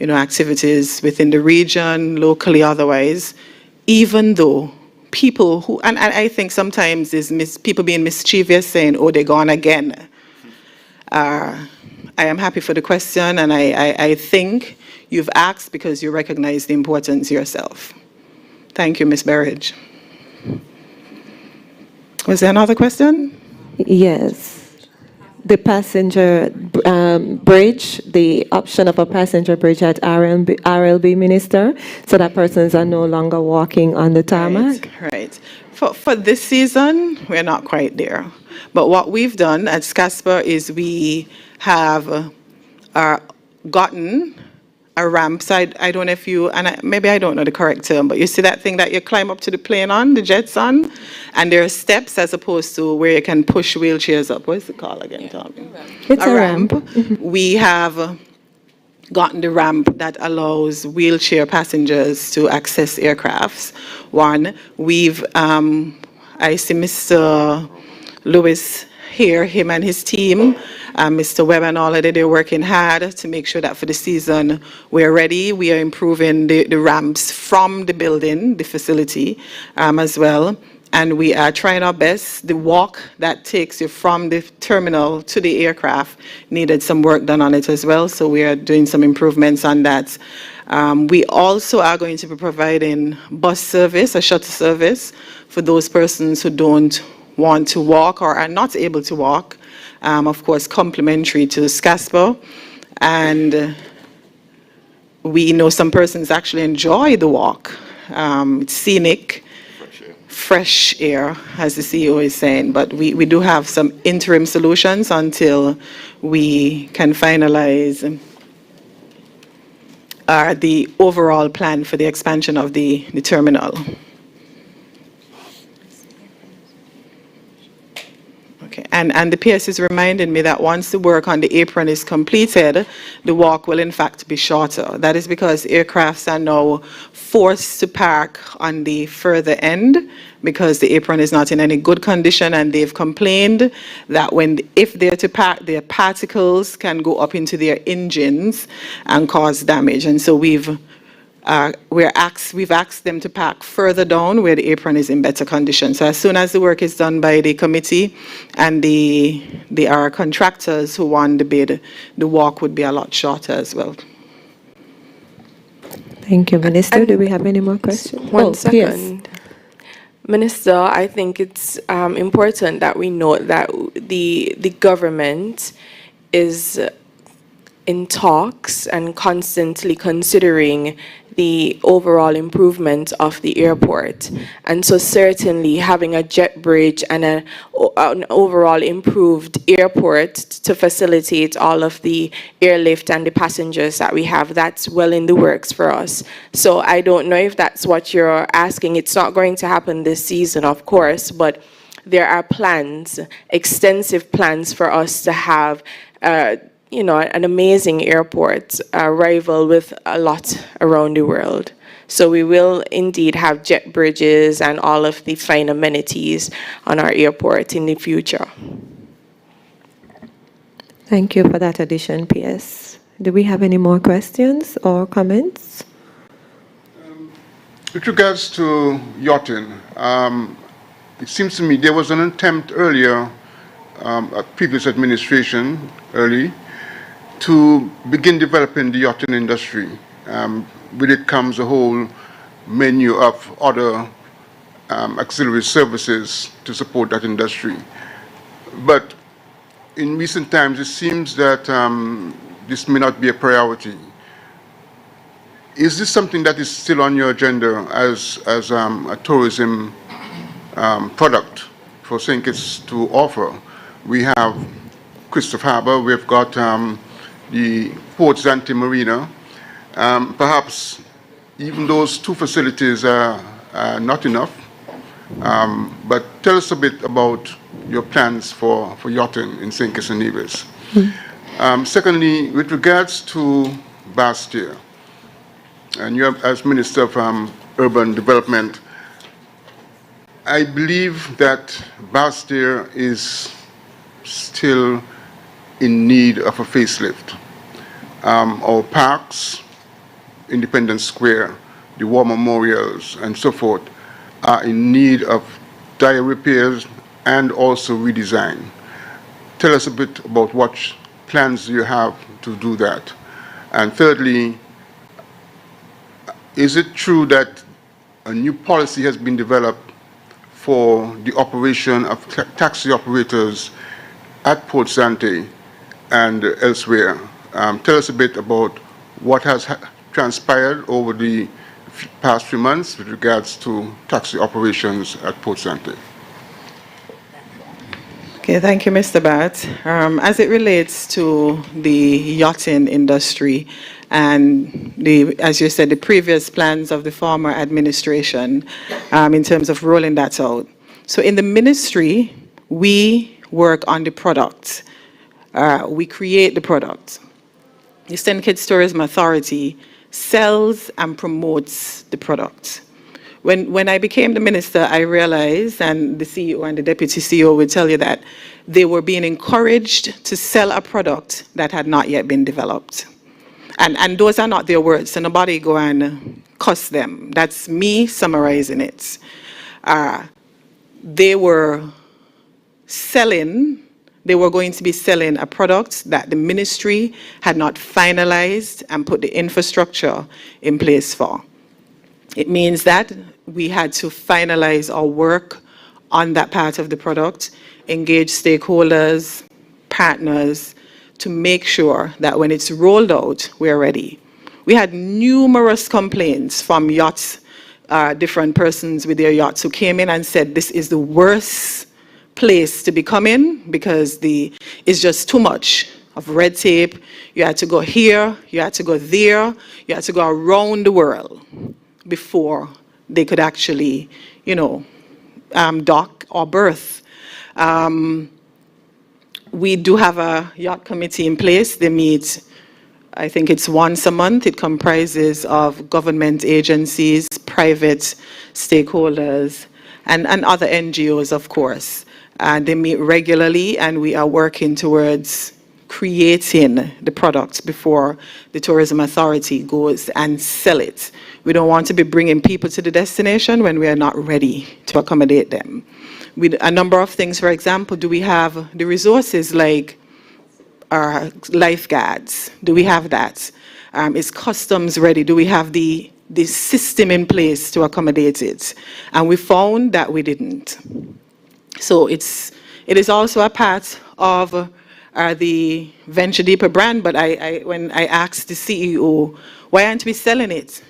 [SPEAKER 5] activities within the region, locally, otherwise. even though people who, and I think sometimes is people being mischievous saying, oh, they're gone again. I am happy for the question, and I think you've asked because you recognize the importance yourself. Thank you, Ms. Berridge. Was there another question?
[SPEAKER 11] Yes. The passenger bridge, the option of a passenger bridge at RLB Minister, so that persons are no longer walking on the tarmac?
[SPEAKER 5] Right. For this season, we're not quite there. But what we've done at SCASPA is we have gotten a ramp. So I don't know if you, and maybe I don't know the correct term, but you see that thing that you climb up to the plane on, the jets on, and there are steps as opposed to where you can push wheelchairs up. What is it called again, Tommy?
[SPEAKER 11] It's a ramp.
[SPEAKER 5] We have gotten the ramp that allows wheelchair passengers to access aircrafts. One, I see Mr. Lewis here, him and his team, Mr. Webb and all of that, they're working hard to make sure that for the season we're ready. We are improving the ramps from the building, the facility as well. And we are trying our best. The walk that takes you from the terminal to the aircraft needed some work done on it as well. So we are doing some improvements on that. We also are going to be providing bus service, a shuttle service, for those persons who don't want to walk or are not able to walk. Of course, complimentary to SCASPA. And we know some persons actually enjoy the walk. It's scenic. Fresh air, as the CEO is saying, but we do have some interim solutions until we can finalize the overall plan for the expansion of the terminal. Okay, and the PS is reminding me that once the work on the apron is completed, the walk will in fact be shorter. That is because aircrafts are now forced to park on the further end because the apron is not in any good condition, and they've complained that if they're to park, their particles can go up into their engines and cause damage. And so we've asked them to park further down where the apron is in better condition. So as soon as the work is done by the committee and the contractors who won the bid, the walk would be a lot shorter as well.
[SPEAKER 11] Thank you, Minister. Do we have any more questions?
[SPEAKER 14] One second. Yes. Minister, I think it's important that we note that the government is in talks and constantly considering the overall improvement of the airport. And so certainly having a jet bridge and an overall improved airport to facilitate all of the airlift and the passengers that we have, that's well in the works for us. So I don't know if that's what you're asking. It's not going to happen this season, of course, but there are plans, extensive plans for us to have an amazing airport, rival with a lot around the world. So we will indeed have jet bridges and all of the fine amenities on our airport in the future.
[SPEAKER 11] Thank you for that addition, PS. Do we have any more questions or comments?
[SPEAKER 12] With regards to yachting, it seems to me there was an attempt earlier, a previous administration early, to begin developing the yachting industry. With it comes a whole menu of other auxiliary services to support that industry. But in recent times, it seems that this may not be a priority. Is this something that is still on your agenda as a tourism product for St. Kitts to offer? We have Christopher Harbour, we've got the Port Zante Marina. Perhaps even those two facilities are not enough. But tell us a bit about your plans for yachting in St. Kitts and Nevis. Secondly, with regards to Bastia, and you as Minister of Urban Development, I believe that Bastia is still in need of a facelift. Our parks, Independence Square, the war memorials, and so forth, are in need of dire repairs and also redesign. Tell us a bit about what plans you have to do that. And thirdly, is it true that a new policy has been developed for the operation of taxi operators at Port Sante and elsewhere? Tell us a bit about what has transpired over the past few months with regards to taxi operations at Port Sante.
[SPEAKER 5] Okay, thank you, Mr. Batt. As it relates to the yachting industry and as you said, the previous plans of the former administration in terms of rolling that out. So in the ministry, we work on the product. We create the product. The St. Kitts Tourism Authority sells and promotes the product. When I became the minister, I realized, and the CEO and the deputy CEO would tell you that they were being encouraged to sell a product that had not yet been developed. And those are not their words, so nobody go and cuss them. That's me summarizing it. They were going to be selling a product that the ministry had not finalized and put the infrastructure in place for. It means that we had to finalize our work on that part of the product, engage stakeholders, partners, to make sure that when it's rolled out, we're ready. We had numerous complaints from yachts, different persons with their yachts who came in and said, this is the worst place to be coming because it's just too much of red tape. You had to go here, you had to go there, you had to go around the world before they could actually, dock or berth. We do have a yacht committee in place. They meet, I think it's once a month. It comprises of government agencies, private stakeholders, and other NGOs, of course. And they meet regularly, and we are working towards creating the product before the Tourism Authority goes and sell it. We don't want to be bringing people to the destination when we are not ready to accommodate them. With a number of things, for example, do we have the resources like our lifeguards? Do we have that? Is customs ready? Do we have the system in place to accommodate it? And we found that we didn't. So it is also a part of the Venture Deeper brand, but when I asked the CEO, why aren't we selling it?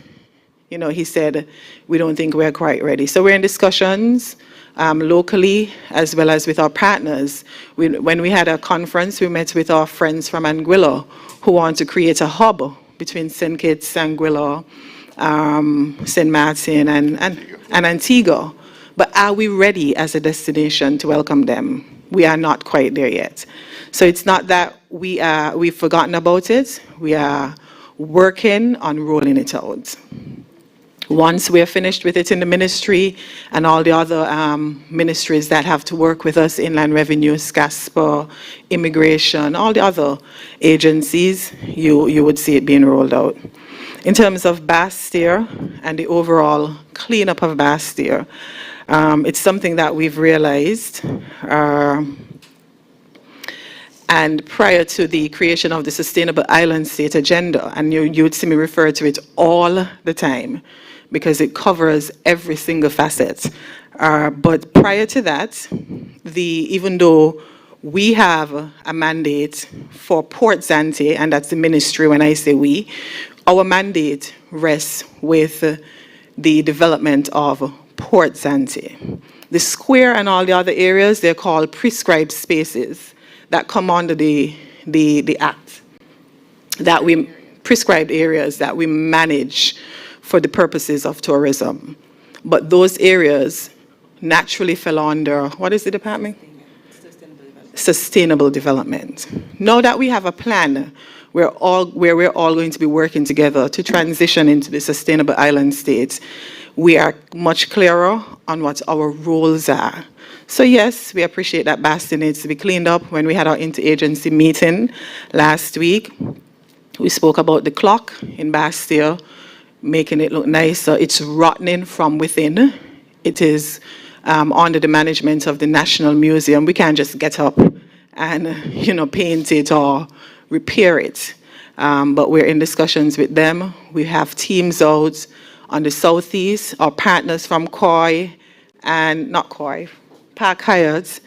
[SPEAKER 5] He said, we don't think we're quite ready. So we're in discussions locally as well as with our partners. When we had a conference, we met with our friends from Anguilla who want to create a hub between St. Kitts, Anguilla, St. Martin, and Antigua. But are we ready as a destination to welcome them? We are not quite there yet. So it's not that we've forgotten about it. We are working on rolling it out. Once we're finished with it in the ministry and all the other ministries that have to work with us, Inland Revenue, SCASPA, Immigration, all the other agencies, you would see it being rolled out. In terms of Bastille and the overall cleanup of Bastille, it's something that we've realized. And prior to the creation of the Sustainable Island State Agenda, and you would see me refer to it all the time, because it covers every single facet. But prior to that, even though we have a mandate for Port Zante, and that's the ministry when I say we, our mandate rests with the development of Port Zante. The square and all the other areas, they're called prescribed spaces that come under the Act, prescribed areas that we manage for the purposes of tourism. But those areas naturally fell under, what is the department? Sustainable development. Now that we have a plan where we're all going to be working together to transition into the sustainable island state, we are much clearer on what our roles are. So yes, we appreciate that Bastille needs to be cleaned up. When we had our interagency meeting last week, we spoke about the clock in Bastille making it look nicer. It's rotting from within. It is under the management of the National Museum. We can't just get up and, paint it or repair it. But we're in discussions with them. We have teams out on the southeast, our partners from Park Hyatt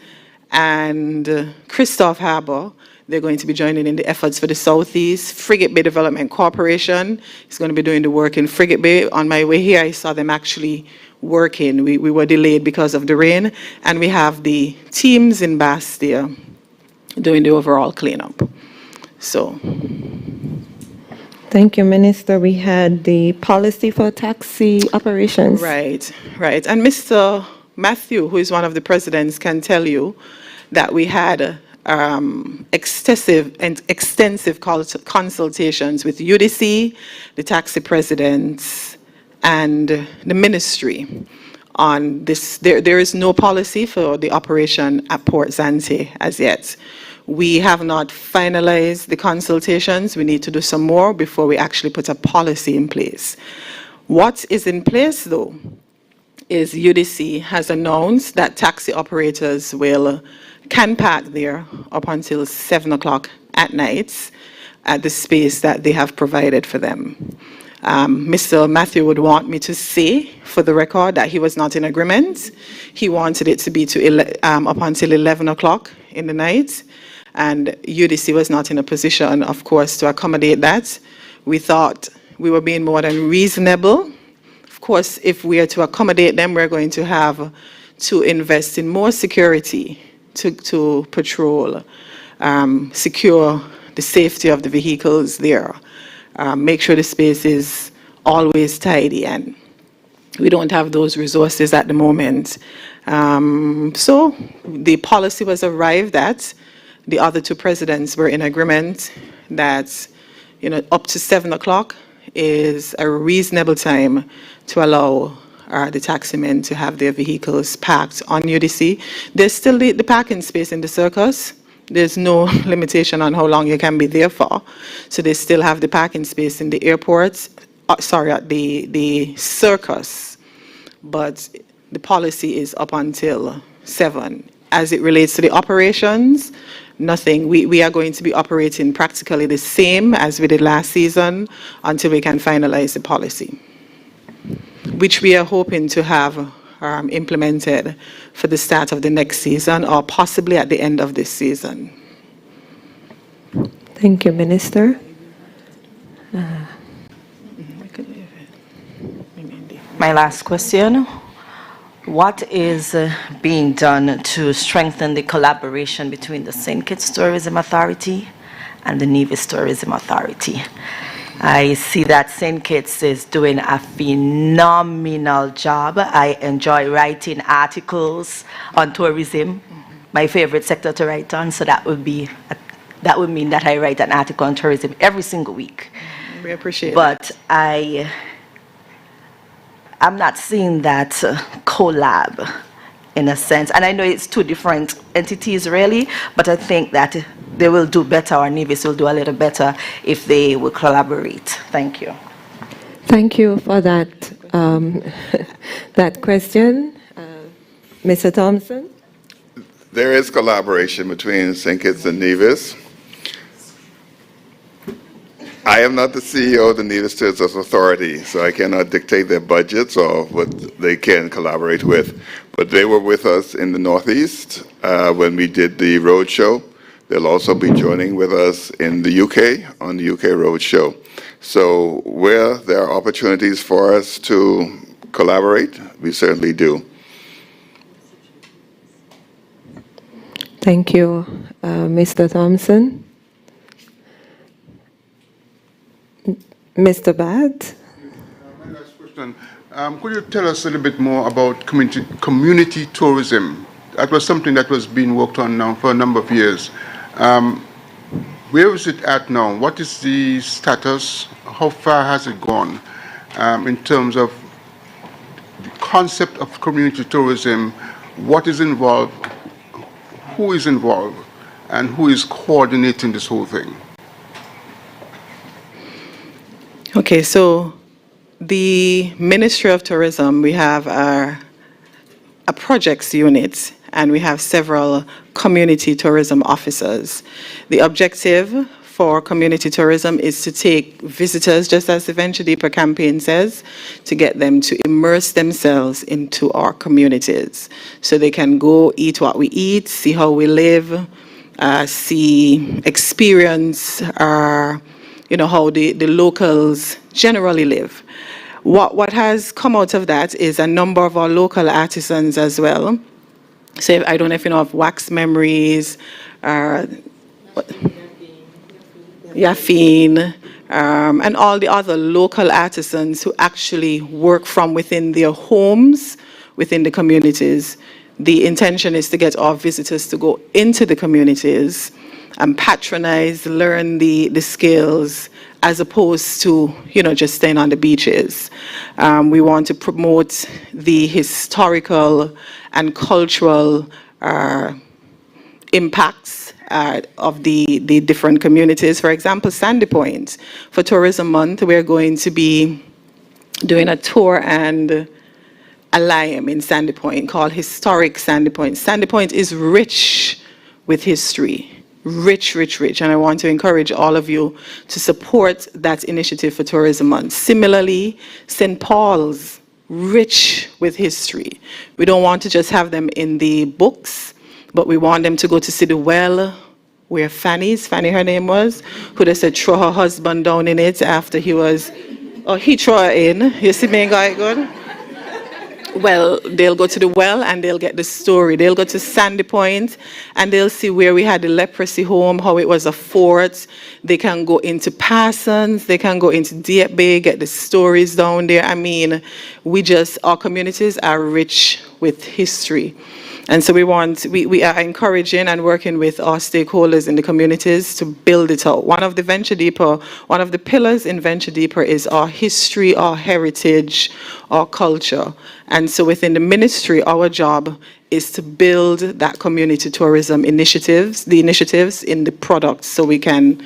[SPEAKER 5] and Christoph Harbour. They're going to be joining in the efforts for the southeast. Frigate Bay Development Corporation is going to be doing the work in Frigate Bay. On my way here, I saw them actually working. We were delayed because of the rain. And we have the teams in Bastia doing the overall cleanup. So.
[SPEAKER 11] Thank you, Minister. We had the policy for taxi operations.
[SPEAKER 5] Right. And Mr. Matthew, who is one of the presidents, can tell you that we had extensive consultations with UDC, the taxi presidents, and the ministry on this. There is no policy for the operation at Port Zante as yet. We have not finalized the consultations. We need to do some more before we actually put a policy in place. What is in place, though, is UDC has announced that taxi operators can park there up until 7 o'clock at night at the space that they have provided for them. Mr. Matthew would want me to say, for the record, that he was not in agreement. He wanted it to be up until 11 o'clock in the night. And UDC was not in a position, of course, to accommodate that. We thought we were being more than reasonable. Of course, if we are to accommodate them, we're going to have to invest in more security to patrol, secure the safety of the vehicles there, make sure the space is always tidy, and we don't have those resources at the moment. So the policy was arrived at. The other two presidents were in agreement that, up to 7 o'clock is a reasonable time to allow the taximen to have their vehicles parked on UDC. There's still the parking space in the circus. There's no limitation on how long you can be there for. So they still have the parking space in the airports, at the circus. But the policy is up until 7. As it relates to the operations, nothing. We are going to be operating practically the same as we did last season until we can finalize the policy, which we are hoping to have implemented for the start of the next season or possibly at the end of this season.
[SPEAKER 11] Thank you, Minister.
[SPEAKER 15] My last question. What is being done to strengthen the collaboration between the St. Kitts Tourism Authority and the Nevis Tourism Authority? I see that St. Kitts is doing a phenomenal job. I enjoy writing articles on tourism, my favorite sector to write on, so that would mean that I write an article on tourism every single week.
[SPEAKER 5] We appreciate
[SPEAKER 15] but
[SPEAKER 5] that.
[SPEAKER 15] I'm not seeing that collab in a sense. And I know it's two different entities really, but I think that they will do better, or Nevis will do a little better if they will collaborate. Thank you.
[SPEAKER 11] Thank you for that, that question. Mr. Thompson?
[SPEAKER 10] There is collaboration between St. Kitts and Nevis. I am not the CEO of the Nevis Tourism Authority, so I cannot dictate their budgets or what they can collaborate with. But they were with us in the Northeast when we did the roadshow. They'll also be joining with us in the UK on the UK roadshow. So where there are opportunities for us to collaborate, we certainly do.
[SPEAKER 11] Thank you, Mr. Thompson. Mr. Bad?
[SPEAKER 12] My last question. Could you tell us a little bit more about community tourism? That was something that was being worked on now for a number of years. Where is it at now? What is the status? How far has it gone in terms of the concept of community tourism? What is involved? Who is involved? And who is coordinating this whole thing?
[SPEAKER 5] Okay, so the Ministry of Tourism, we have a projects unit, and we have several community tourism officers. The objective for community tourism is to take visitors, just as the Venture Deeper campaign says, to get them to immerse themselves into our communities so they can go eat what we eat, see how we live, experience how the locals generally live. What has come out of that is a number of our local artisans as well. So I don't know if you know of Wax Memories, Yachting, and all the other local artisans who actually work from within their homes, within the communities. The intention is to get our visitors to go into the communities and patronize, learn the skills, as opposed to, just staying on the beaches. We want to promote the historical and cultural impacts of the different communities. For example, Sandy Point. For Tourism Month, we're going to be doing a tour and a lime in Sandy Point called Historic Sandy Point. Sandy Point is rich with history. Rich, rich, rich. And I want to encourage all of you to support that initiative for Tourism Month. Similarly, St. Paul's, rich with history. We don't want to just have them in the books, but we want them to go to see the well where Fanny her name was, who they said throw her husband down in it after he threw her in. You see me, guy, good? Well, they'll go to the well and they'll get the story. They'll go to Sandy Point and they'll see where we had the leprosy home, how it was a fort. They can go into Parsons, they can go into Deep Bay, get the stories down there. I mean, our communities are rich with history. And so we are encouraging and working with our stakeholders in the communities to build it out. One of the pillars in Venture Deeper is our history, our heritage, our culture. And so within the ministry, our job is to build that community tourism initiatives in the products so we can,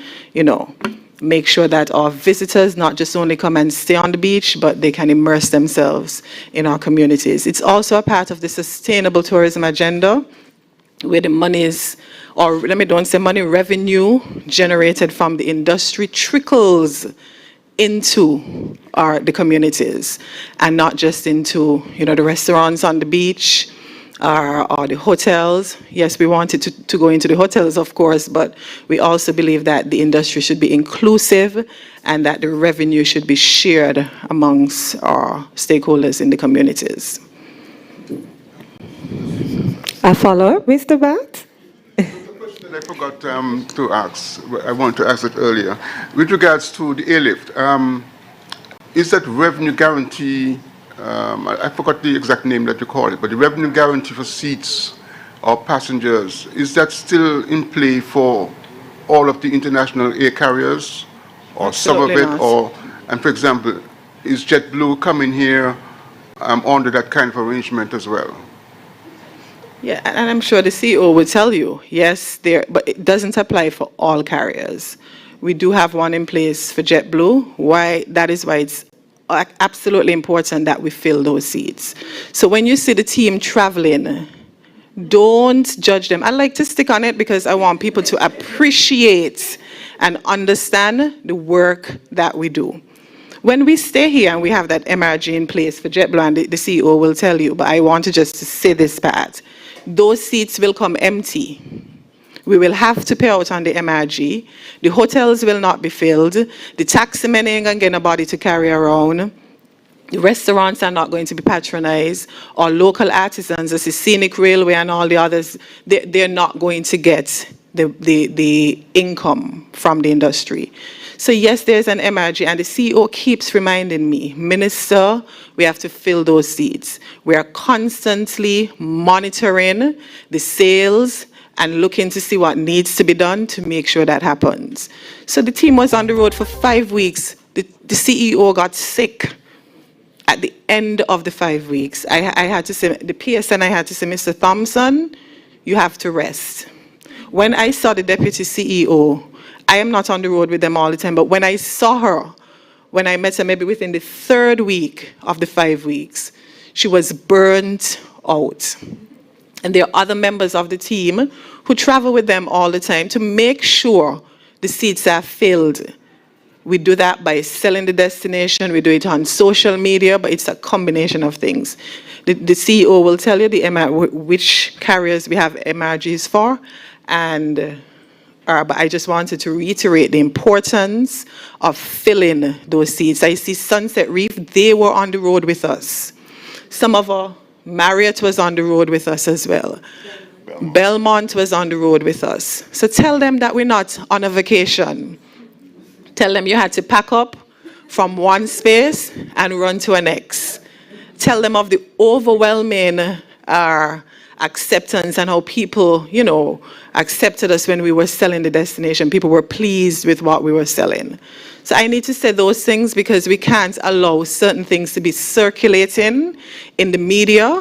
[SPEAKER 5] make sure that our visitors not just only come and stay on the beach, but they can immerse themselves in our communities. It's also a part of the sustainable tourism agenda, where the revenue generated from the industry trickles into the communities and not just into, the restaurants on the beach, or the hotels. Yes, we wanted to go into the hotels, of course, but we also believe that the industry should be inclusive and that the revenue should be shared amongst our stakeholders in the communities.
[SPEAKER 11] A follow-up, Mr. Bat?
[SPEAKER 12] I forgot to ask. I wanted to ask it earlier. With regards to the airlift, is that revenue guarantee, I forgot the exact name that you call it, but the revenue guarantee for seats or passengers, is that still in play for all of the international air carriers or
[SPEAKER 5] Absolutely
[SPEAKER 12] some of it? And for example, is JetBlue coming here under that kind of arrangement as well?
[SPEAKER 5] Yeah, and I'm sure the CEO will tell you, yes, but it doesn't apply for all carriers. We do have one in place for JetBlue. That is why it's absolutely important that we fill those seats. So when you see the team traveling, don't judge them. I like to stick on it because I want people to appreciate and understand the work that we do. When we stay here and we have that MRG in place for JetBlue, and the CEO will tell you, but I want to just say this part, those seats will come empty. We will have to pay out on the MRG. The hotels will not be filled. The taxi men ain't gonna get nobody to carry around. The restaurants are not going to be patronized. Our local artisans, as the Scenic Railway and all the others, they're not going to get the income from the industry. So yes, there's an MRG, and the CEO keeps reminding me, Minister, we have to fill those seats. We are constantly monitoring the sales and looking to see what needs to be done to make sure that happens. So the team was on the road for 5 weeks. The CEO got sick at the end of the 5 weeks. I had to say, the PSN, I had to say, Mr. Thompson, you have to rest. When I saw the deputy CEO, I am not on the road with them all the time, but when I saw her when I met her, maybe within the 3rd week of the 5 weeks, she was burnt out. And there are other members of the team who travel with them all the time to make sure the seats are filled. We do that by selling the destination, we do it on social media, but it's a combination of things. The CEO will tell you which carriers we have MRGs for, and but I just wanted to reiterate the importance of filling those seats. I see Sunset Reef, they were on the road with us. Some of our Marriott was on the road with us as well. Belmont was on the road with us. So tell them that we're not on a vacation. Tell them you had to pack up from one space and run to a next. Tell them of the overwhelming acceptance and how people, accepted us when we were selling the destination. People were pleased with what we were selling. So I need to say those things because we can't allow certain things to be circulating in the media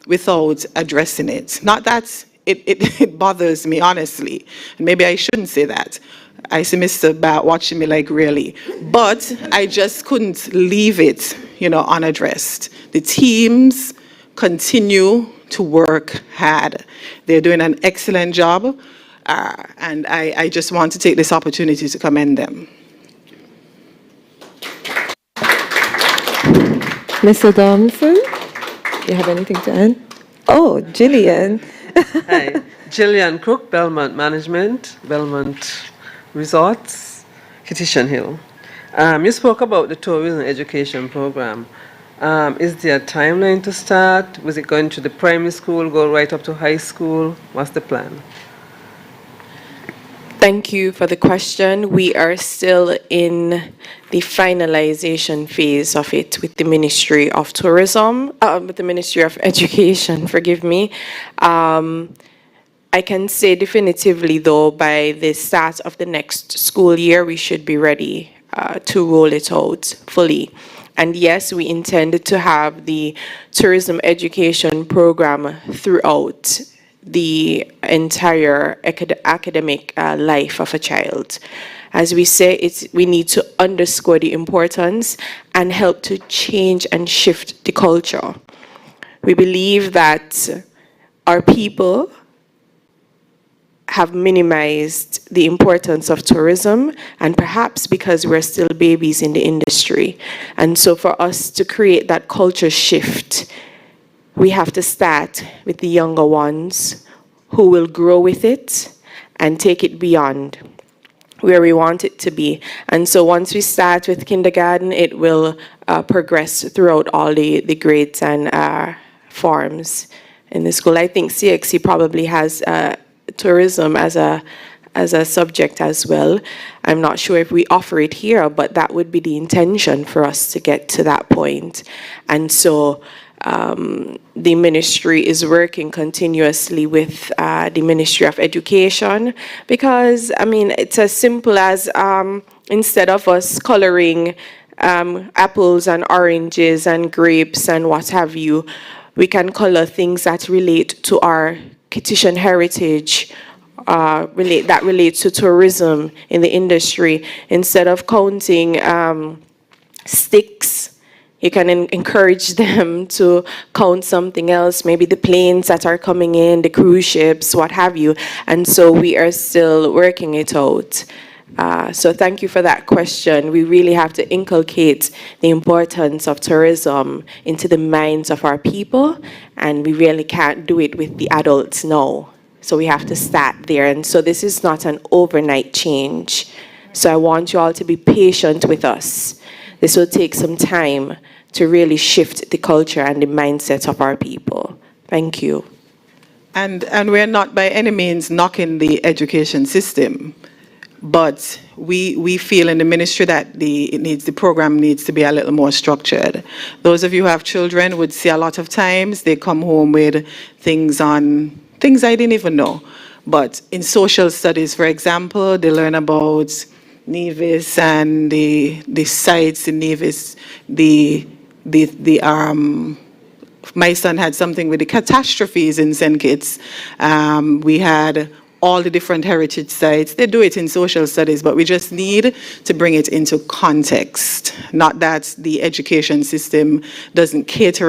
[SPEAKER 5] without addressing it. Not that it bothers me, honestly. And maybe I shouldn't say that. I see Mr. Bat watching me like, really. But I just couldn't leave it, unaddressed. The teams continue to work hard. They're doing an excellent job. And I just want to take this opportunity to commend them.
[SPEAKER 11] Mr. Thompson, do you have anything to add? Oh, Gillian.
[SPEAKER 18] Hi, Gillian Cook, Belmont Management, Belmont Resorts, Kitishan Hill. You spoke about the tourism education program. Is there a timeline to start? Was it going to the primary school, go right up to high school? What's the plan?
[SPEAKER 14] Thank you for the question. We are still in the finalization phase of it with the Ministry of Tourism, with the Ministry of Education, forgive me. I can say definitively, though, by the start of the next school year, we should be ready to roll it out fully. And yes, we intended to have the tourism education program throughout the entire academic life of a child. As we say, we need to underscore the importance and help to change and shift the culture. We believe that our people have minimized the importance of tourism, and perhaps because we're still babies in the industry. And so for us to create that culture shift, we have to start with the younger ones who will grow with it and take it beyond where we want it to be. And so once we start with kindergarten, it will progress throughout all the grades and forms in the school. I think CXC probably has tourism as a subject as well. I'm not sure if we offer it here, but that would be the intention for us to get to that point. And so the ministry is working continuously with the Ministry of Education because, it's as simple as instead of us coloring apples and oranges and grapes and what have you, we can color things that relate to our Kitishan heritage, that relates to tourism in the industry. Instead of counting sticks, you can encourage them to count something else, maybe the planes that are coming in, the cruise ships, what have you. And so we are still working it out. So thank you for that question. We really have to inculcate the importance of tourism into the minds of our people, and we really can't do it with the adults now. So we have to start there. And so this is not an overnight change. So I want you all to be patient with us. This will take some time to really shift the culture and the mindset of our people. Thank you.
[SPEAKER 5] And we're not by any means knocking the education system, but we feel in the ministry that the program needs to be a little more structured. Those of you who have children would see a lot of times they come home with things I didn't even know. But in social studies, for example, they learn about Nevis and the sites in Nevis, my son had something with the catastrophes in St. Kitts. We had all the different heritage sites. They do it in social studies, but we just need to bring it into context. Not that the education system doesn't cater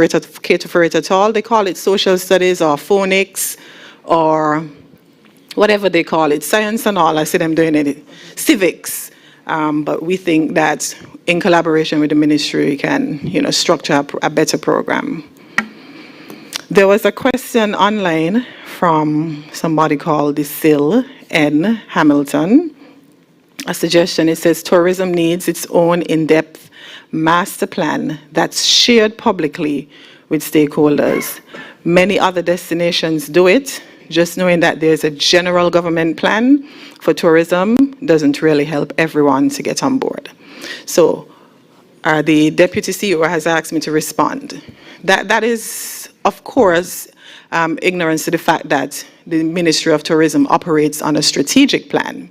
[SPEAKER 5] for it at all. They call it social studies or phonics or whatever they call it, science and all. I see them doing it, civics. But we think that in collaboration with the ministry, we can, structure a better program. There was a question online from somebody called Sil N. Hamilton. A suggestion, it says tourism needs its own in-depth master plan that's shared publicly with stakeholders. Many other destinations do it. Just knowing that there's a general government plan for tourism doesn't really help everyone to get on board. So the Deputy CEO has asked me to respond. That is, of course, ignorance to the fact that the Ministry of Tourism operates on a strategic plan.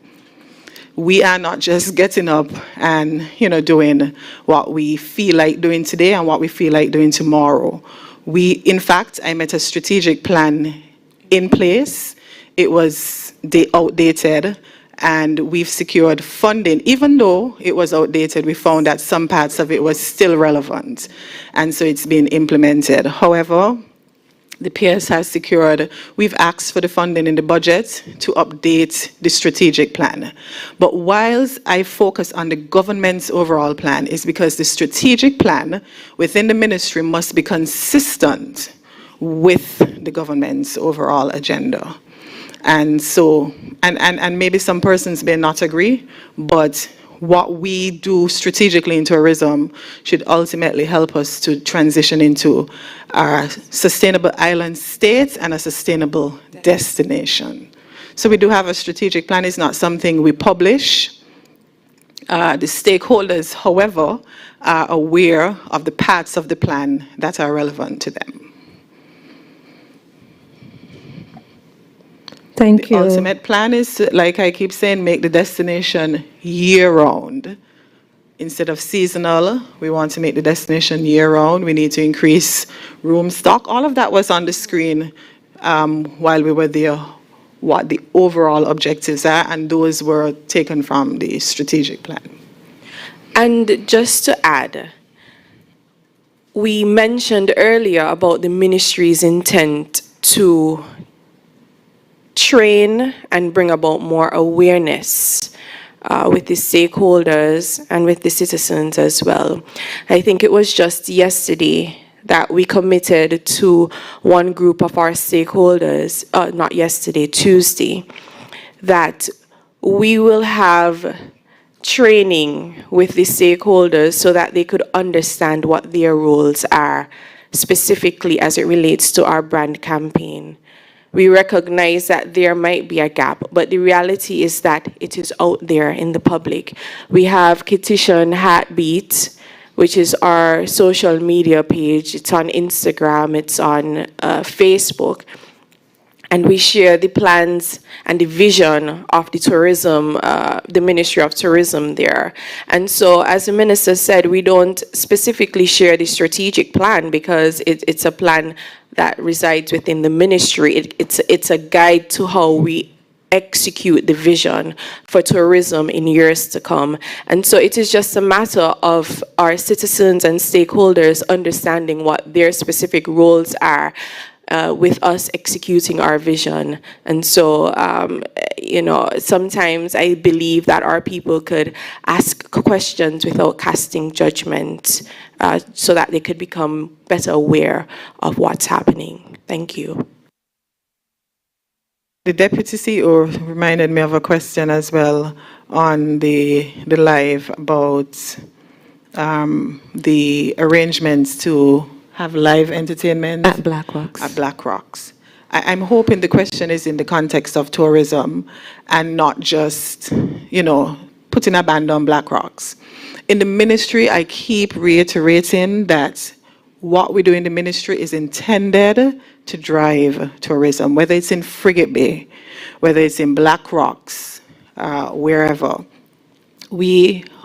[SPEAKER 5] We are not just getting up and doing what we feel like doing today and what we feel like doing tomorrow. In fact, I met a strategic plan in place. It was outdated, and we've secured funding. Even though it was outdated, we found that some parts of it was still relevant, and so it's been implemented. However, the PS has secured, we've asked for the funding in the budget to update the strategic plan. But whilst I focus on the government's overall plan, is because the strategic plan within the ministry must be consistent with the government's overall agenda. And so, and maybe some persons may not agree, but what we do strategically in tourism should ultimately help us to transition into a sustainable island state and a sustainable destination. So we do have a strategic plan. It's not something we publish. The stakeholders, however, are aware of the parts of the plan that are relevant to them.
[SPEAKER 11] Thank you.
[SPEAKER 5] The ultimate plan is, like I keep saying, make the destination year-round. Instead of seasonal, we want to make the destination year-round. We need to increase room stock. All of that was on the screen while we were there, what the overall objectives are, and those were taken from the strategic plan.
[SPEAKER 14] And just to add, we mentioned earlier about the ministry's intent to train and bring about more awareness with the stakeholders and with the citizens as well. I think it was just yesterday that we committed to one group of our stakeholders, not yesterday, Tuesday, that we will have training with the stakeholders so that they could understand what their roles are, specifically as it relates to our brand campaign. We recognize that there might be a gap, but the reality is that it is out there in the public. We have Kitchen Heartbeat, which is our social media page. It's on Instagram, it's on Facebook. And we share the plans and the vision of the tourism, the Ministry of Tourism there. And so, as the minister said, we don't specifically share the strategic plan because it's a plan that resides within the ministry. It's a guide to how we execute the vision for tourism in years to come. And so it is just a matter of our citizens and stakeholders understanding what their specific roles are with us executing our vision. And so, sometimes I believe that our people could ask questions without casting judgment so that they could become better aware of what's happening. Thank you.
[SPEAKER 5] The Deputy CEO reminded me of a question as well on the live about the arrangements to have live entertainment
[SPEAKER 11] at Black Rocks.
[SPEAKER 5] At Black Rocks. I'm hoping the question is in the context of tourism and not just, putting a band on Black Rocks. In the ministry, I keep reiterating that what we do in the ministry is intended to drive tourism, whether it's in Frigate Bay, whether it's in Black Rocks, wherever.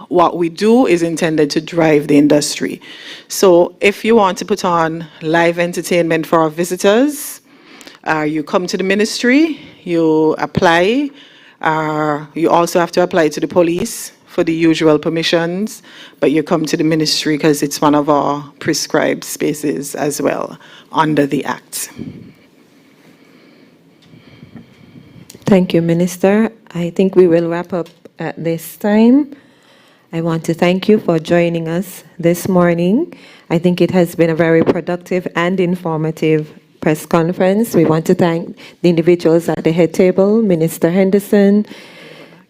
[SPEAKER 5] What we do is intended to drive the industry. So if you want to put on live entertainment for our visitors, You come to the ministry, you apply, you also have to apply to the police for the usual permissions, but you come to the ministry because it's one of our prescribed spaces as well under the Act.
[SPEAKER 11] Thank you, Minister. I think we will wrap up at this time. I want to thank you for joining us this morning. I think it has been a very productive and informative press conference. We want to thank the individuals at the head table, Minister Henderson,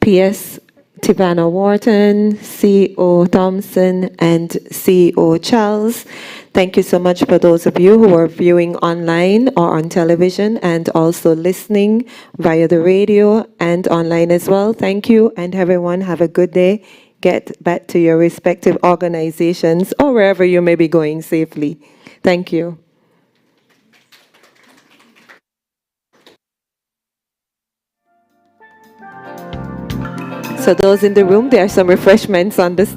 [SPEAKER 11] PS Tivana Wharton, CEO Thompson, and CEO Charles. Thank you so much for those of you who are viewing online or on television and also listening via the radio and online as well. Thank you, and everyone have a good day. Get back to your respective organizations or wherever you may be going safely. Thank you. So those in the room, there are some refreshments on this.